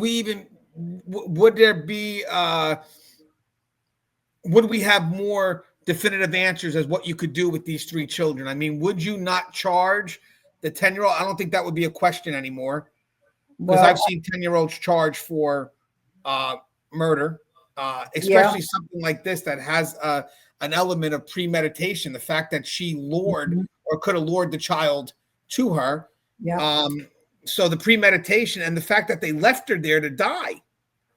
there be would we have more definitive answers as what you could do with these three children? I mean, would you not charge the 10-year-old? I don't think that would be a question anymore, because I've seen 10-year-olds charged for murder, especially something like this that has an element of premeditation. The fact that she lured or could have lured the child to her. Yeah. So the premeditation and the fact that they left her there to die.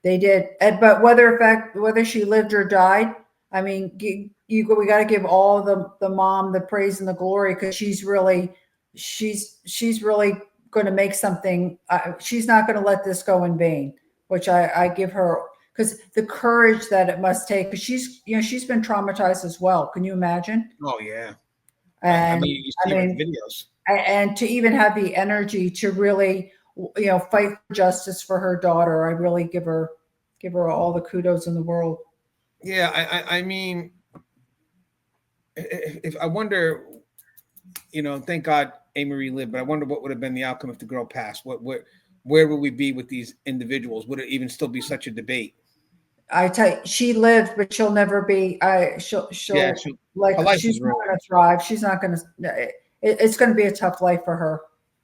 They did. But whether she lived or died, I mean, we got to give all the mom the praise and the glory, because she's really going to make something. She's not going to let this go in vain, which I give her, because the courage that it must take, because she's been traumatized as well. Can you imagine? Oh yeah. And I mean, you see the videos. And to even have the energy to really, fight for justice for her daughter, I really give her all the kudos in the world. Yeah, I mean, if I wonder, thank God Amerie lived, but I wonder what would have been the outcome if the girl passed. Where would we be with these individuals? Would it even still be such a debate? I tell you, she lived, but she'll never be. She'll she's not going to thrive. She's not going to. It's going to be a tough life for her.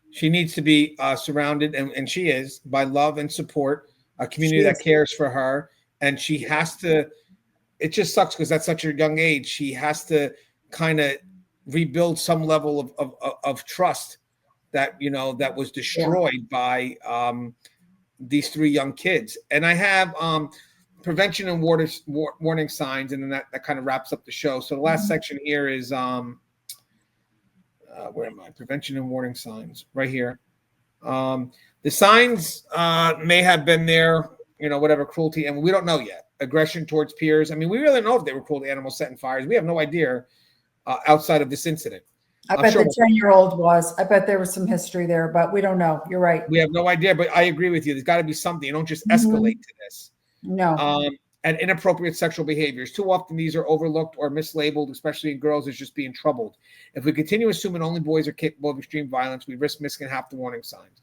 She needs to be surrounded, and she is, by love and support, a community that cares for her. And she has to, it just sucks because at such a young age, she has to kind of rebuild some level of trust that, that was destroyed by these three young kids. And I have prevention and warning signs, and then that kind of wraps up the show. So the last section here is where am I? Prevention and warning signs, right here. The signs may have been there, whatever, cruelty, and we don't know yet. Aggression towards peers. I mean, we really don't know if they were cruel to animals, setting fires. We have no idea outside of this incident. I bet the 10-year-old was. I bet there was some history there, but we don't know. You're right. We have no idea, but I agree with you. There's got to be something. You don't just escalate to this. No. And inappropriate sexual behaviors. Too often these are overlooked or mislabeled, especially in girls, as just being troubled. If we continue assuming only boys are capable of extreme violence, we risk missing half the warning signs.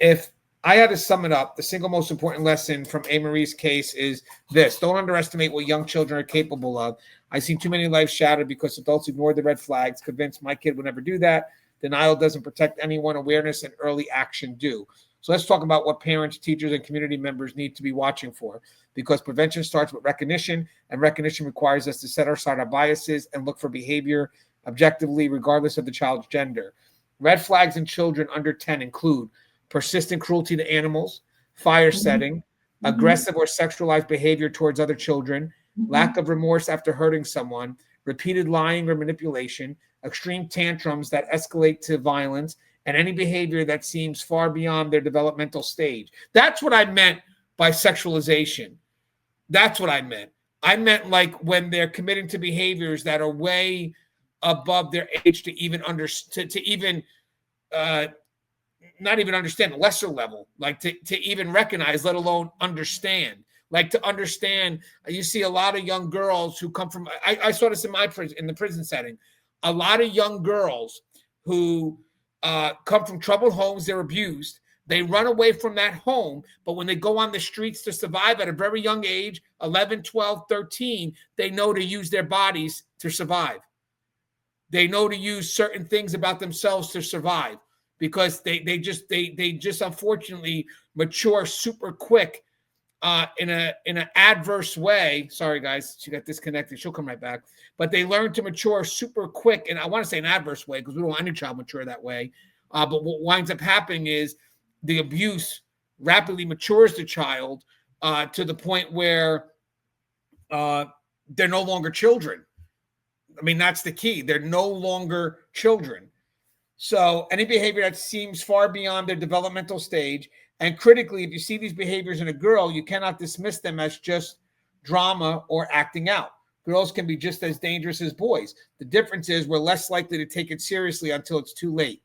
If I had to sum it up, the single most important lesson from A-Marie's case is this: don't underestimate what young children are capable of. I've seen too many lives shattered because adults ignored the red flags, convinced my kid would never do that. Denial doesn't protect anyone. Awareness and early action do. So let's talk about what parents, teachers, and community members need to be watching for, because prevention starts with recognition, and recognition requires us to set aside our biases and look for behavior objectively, regardless of the child's gender. Red flags in children under 10 include persistent cruelty to animals, fire setting, aggressive or sexualized behavior towards other children, lack of remorse after hurting someone, repeated lying or manipulation, extreme tantrums that escalate to violence, and any behavior that seems far beyond their developmental stage. That's what I meant by sexualization. That's what I meant. I meant like when they're committing to behaviors that are way above their age to even not even understand, lesser level, like to even recognize, let alone understand. Like to understand, you see a lot of young girls who come from, I saw this in the prison setting, a lot of young girls who come from troubled homes, they're abused, they run away from that home, but when they go on the streets to survive at a very young age, 11, 12, 13, they know to use their bodies to survive. They know to use certain things about themselves to survive, because they just unfortunately mature super quick in an adverse way. Sorry guys, she got disconnected. She'll come right back. But they learn to mature super quick, and I want to say an adverse way because we don't want any child mature that way. But what winds up happening is the abuse rapidly matures the child to the point where they're no longer children. I mean, that's the key. They're no longer children. So any behavior that seems far beyond their developmental stage, and critically, if you see these behaviors in a girl, you cannot dismiss them as just drama or acting out. Girls can be just as dangerous as boys. The difference is we're less likely to take it seriously until it's too late.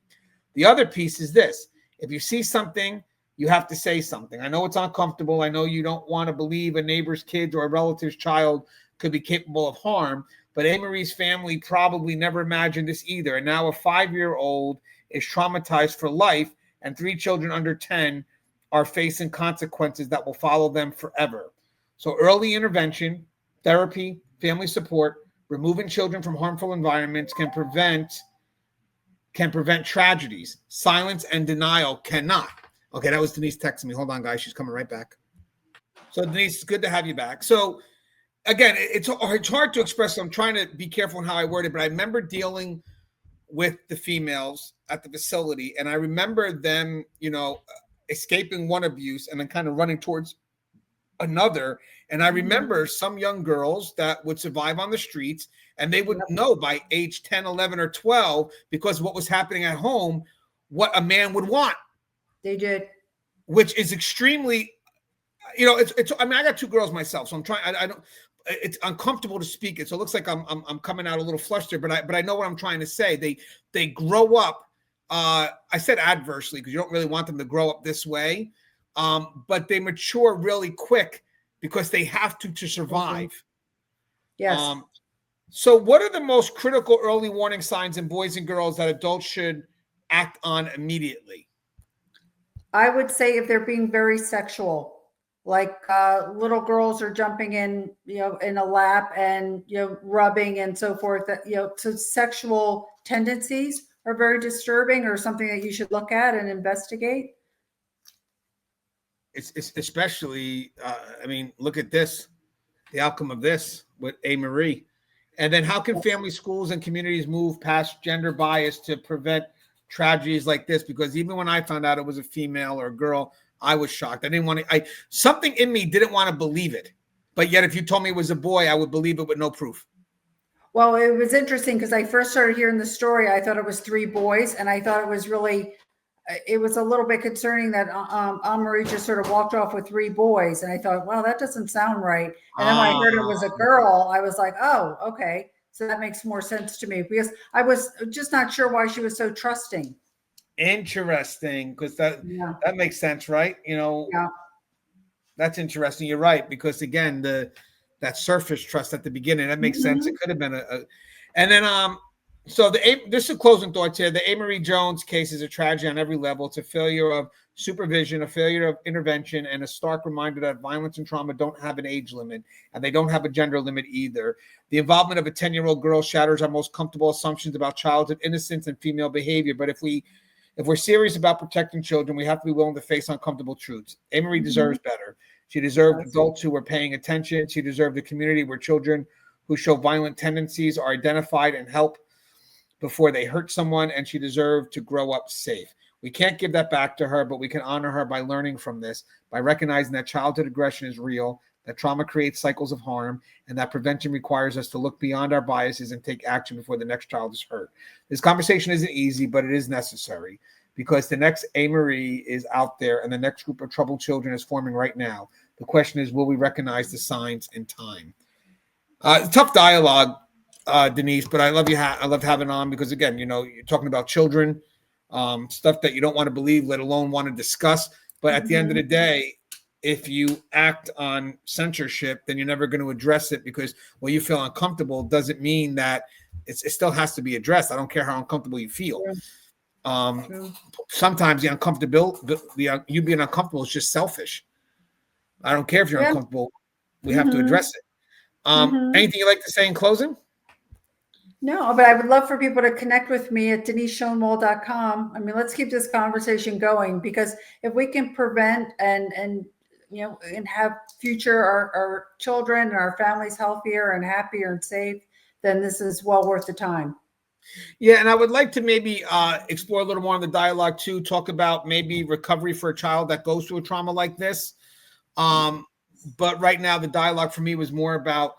The other piece is this: if you see something, you have to say something. I know it's uncomfortable. I know you don't want to believe a neighbor's kid or a relative's child could be capable of harm, but A-Marie's family probably never imagined this either. And now a 5-year-old is traumatized for life, and 3 children under 10 are facing consequences that will follow them forever. So early intervention, therapy, family support, removing children from harmful environments can prevent tragedies. Silence and denial cannot. Okay, that was Denise texting me. Hold on, guys. She's coming right back. So Denise, it's good to have you back. So again, it's hard to express. So I'm trying to be careful in how I word it, but I remember dealing with the females at the facility, and I remember them, escaping one abuse and then kind of running towards another. And I remember some young girls that would survive on the streets, and they would know by age 10, 11, or 12, because of what was happening at home, what a man would want. They did. Which is extremely, it's. I mean, I got 2 girls myself, so I'm trying. I don't. It's uncomfortable to speak it, so it looks like I'm coming out a little flustered. But I know what I'm trying to say. They grow up. I said adversely because you don't really want them to grow up this way, but they mature really quick because they have to survive. Yes. So, what are the most critical early warning signs in boys and girls that adults should act on immediately? I would say if they're being very sexual, like little girls are jumping in, in a lap and, rubbing and so forth, that, so sexual tendencies are very disturbing, or something that you should look at and investigate. It's especially, I mean, look at this, the outcome of this with A-Marie. And then how can families, schools, and communities move past gender bias to prevent tragedies like this? Because even when I found out it was a female or a girl, I was shocked. I didn't want to, something in me didn't want to believe it. But yet, if you told me it was a boy, I would believe it with no proof. Well, it was interesting because I first started hearing the story. I thought it was 3 boys, and I thought it was really, it was a little bit concerning that Anne-Marie just sort of walked off with 3 boys. And I thought, well, that doesn't sound right. And then when I heard it was a girl, I was like, oh, okay. So that makes more sense to me, because I was just not sure why she was so trusting. Interesting, because that makes sense, right? Yeah. That's interesting. You're right, because again, that surface trust at the beginning, that makes sense. It could have been and then so this is closing thoughts here. The Marie Jones case is a tragedy on every level. It's a failure of supervision, a failure of intervention, and a stark reminder that violence and trauma don't have an age limit, and they don't have a gender limit either. The involvement of a 10-year-old girl shatters our most comfortable assumptions about childhood innocence and female behavior. But if we're serious about protecting children, we have to be willing to face uncomfortable truths. Marie deserves better. She deserved adults who were paying attention. She deserved a community where children who show violent tendencies are identified and help before they hurt someone, and she deserved to grow up safe. We can't give that back to her, but we can honor her by learning from this, by recognizing that childhood aggression is real, that trauma creates cycles of harm, and that prevention requires us to look beyond our biases and take action before the next child is hurt. This conversation isn't easy, but it is necessary, because the next Marie is out there and the next group of troubled children is forming right now. The question is, will we recognize the signs in time? Tough dialogue, Denise, but I love you. I love having on, because again, you're talking about children, stuff that you don't want to believe, let alone want to discuss. But at the end of the day, if you act on censorship, then you're never going to address it, because you feel uncomfortable doesn't mean that it still has to be addressed. I don't care how uncomfortable you feel. Sometimes you being uncomfortable is just selfish. I don't care if you're uncomfortable. We have to address it. Anything you'd like to say in closing? No, but I would love for people to connect with me at DeniseSchonwald.com. I mean, let's keep this conversation going, because if we can prevent and have future our children and our families healthier and happier and safe, then this is well worth the time. Yeah, and I would like to maybe explore a little more on the dialogue too, talk about maybe recovery for a child that goes through a trauma like this. But right now, the dialogue for me was more about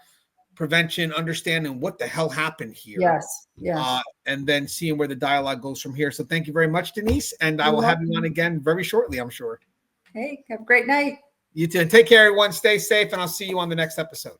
prevention, understanding what the hell happened here. Yes. And then seeing where the dialogue goes from here. So thank you very much, Denise. And I will have you on again very shortly, I'm sure. Hey, have a great night. You too. Take care, everyone. Stay safe, and I'll see you on the next episode.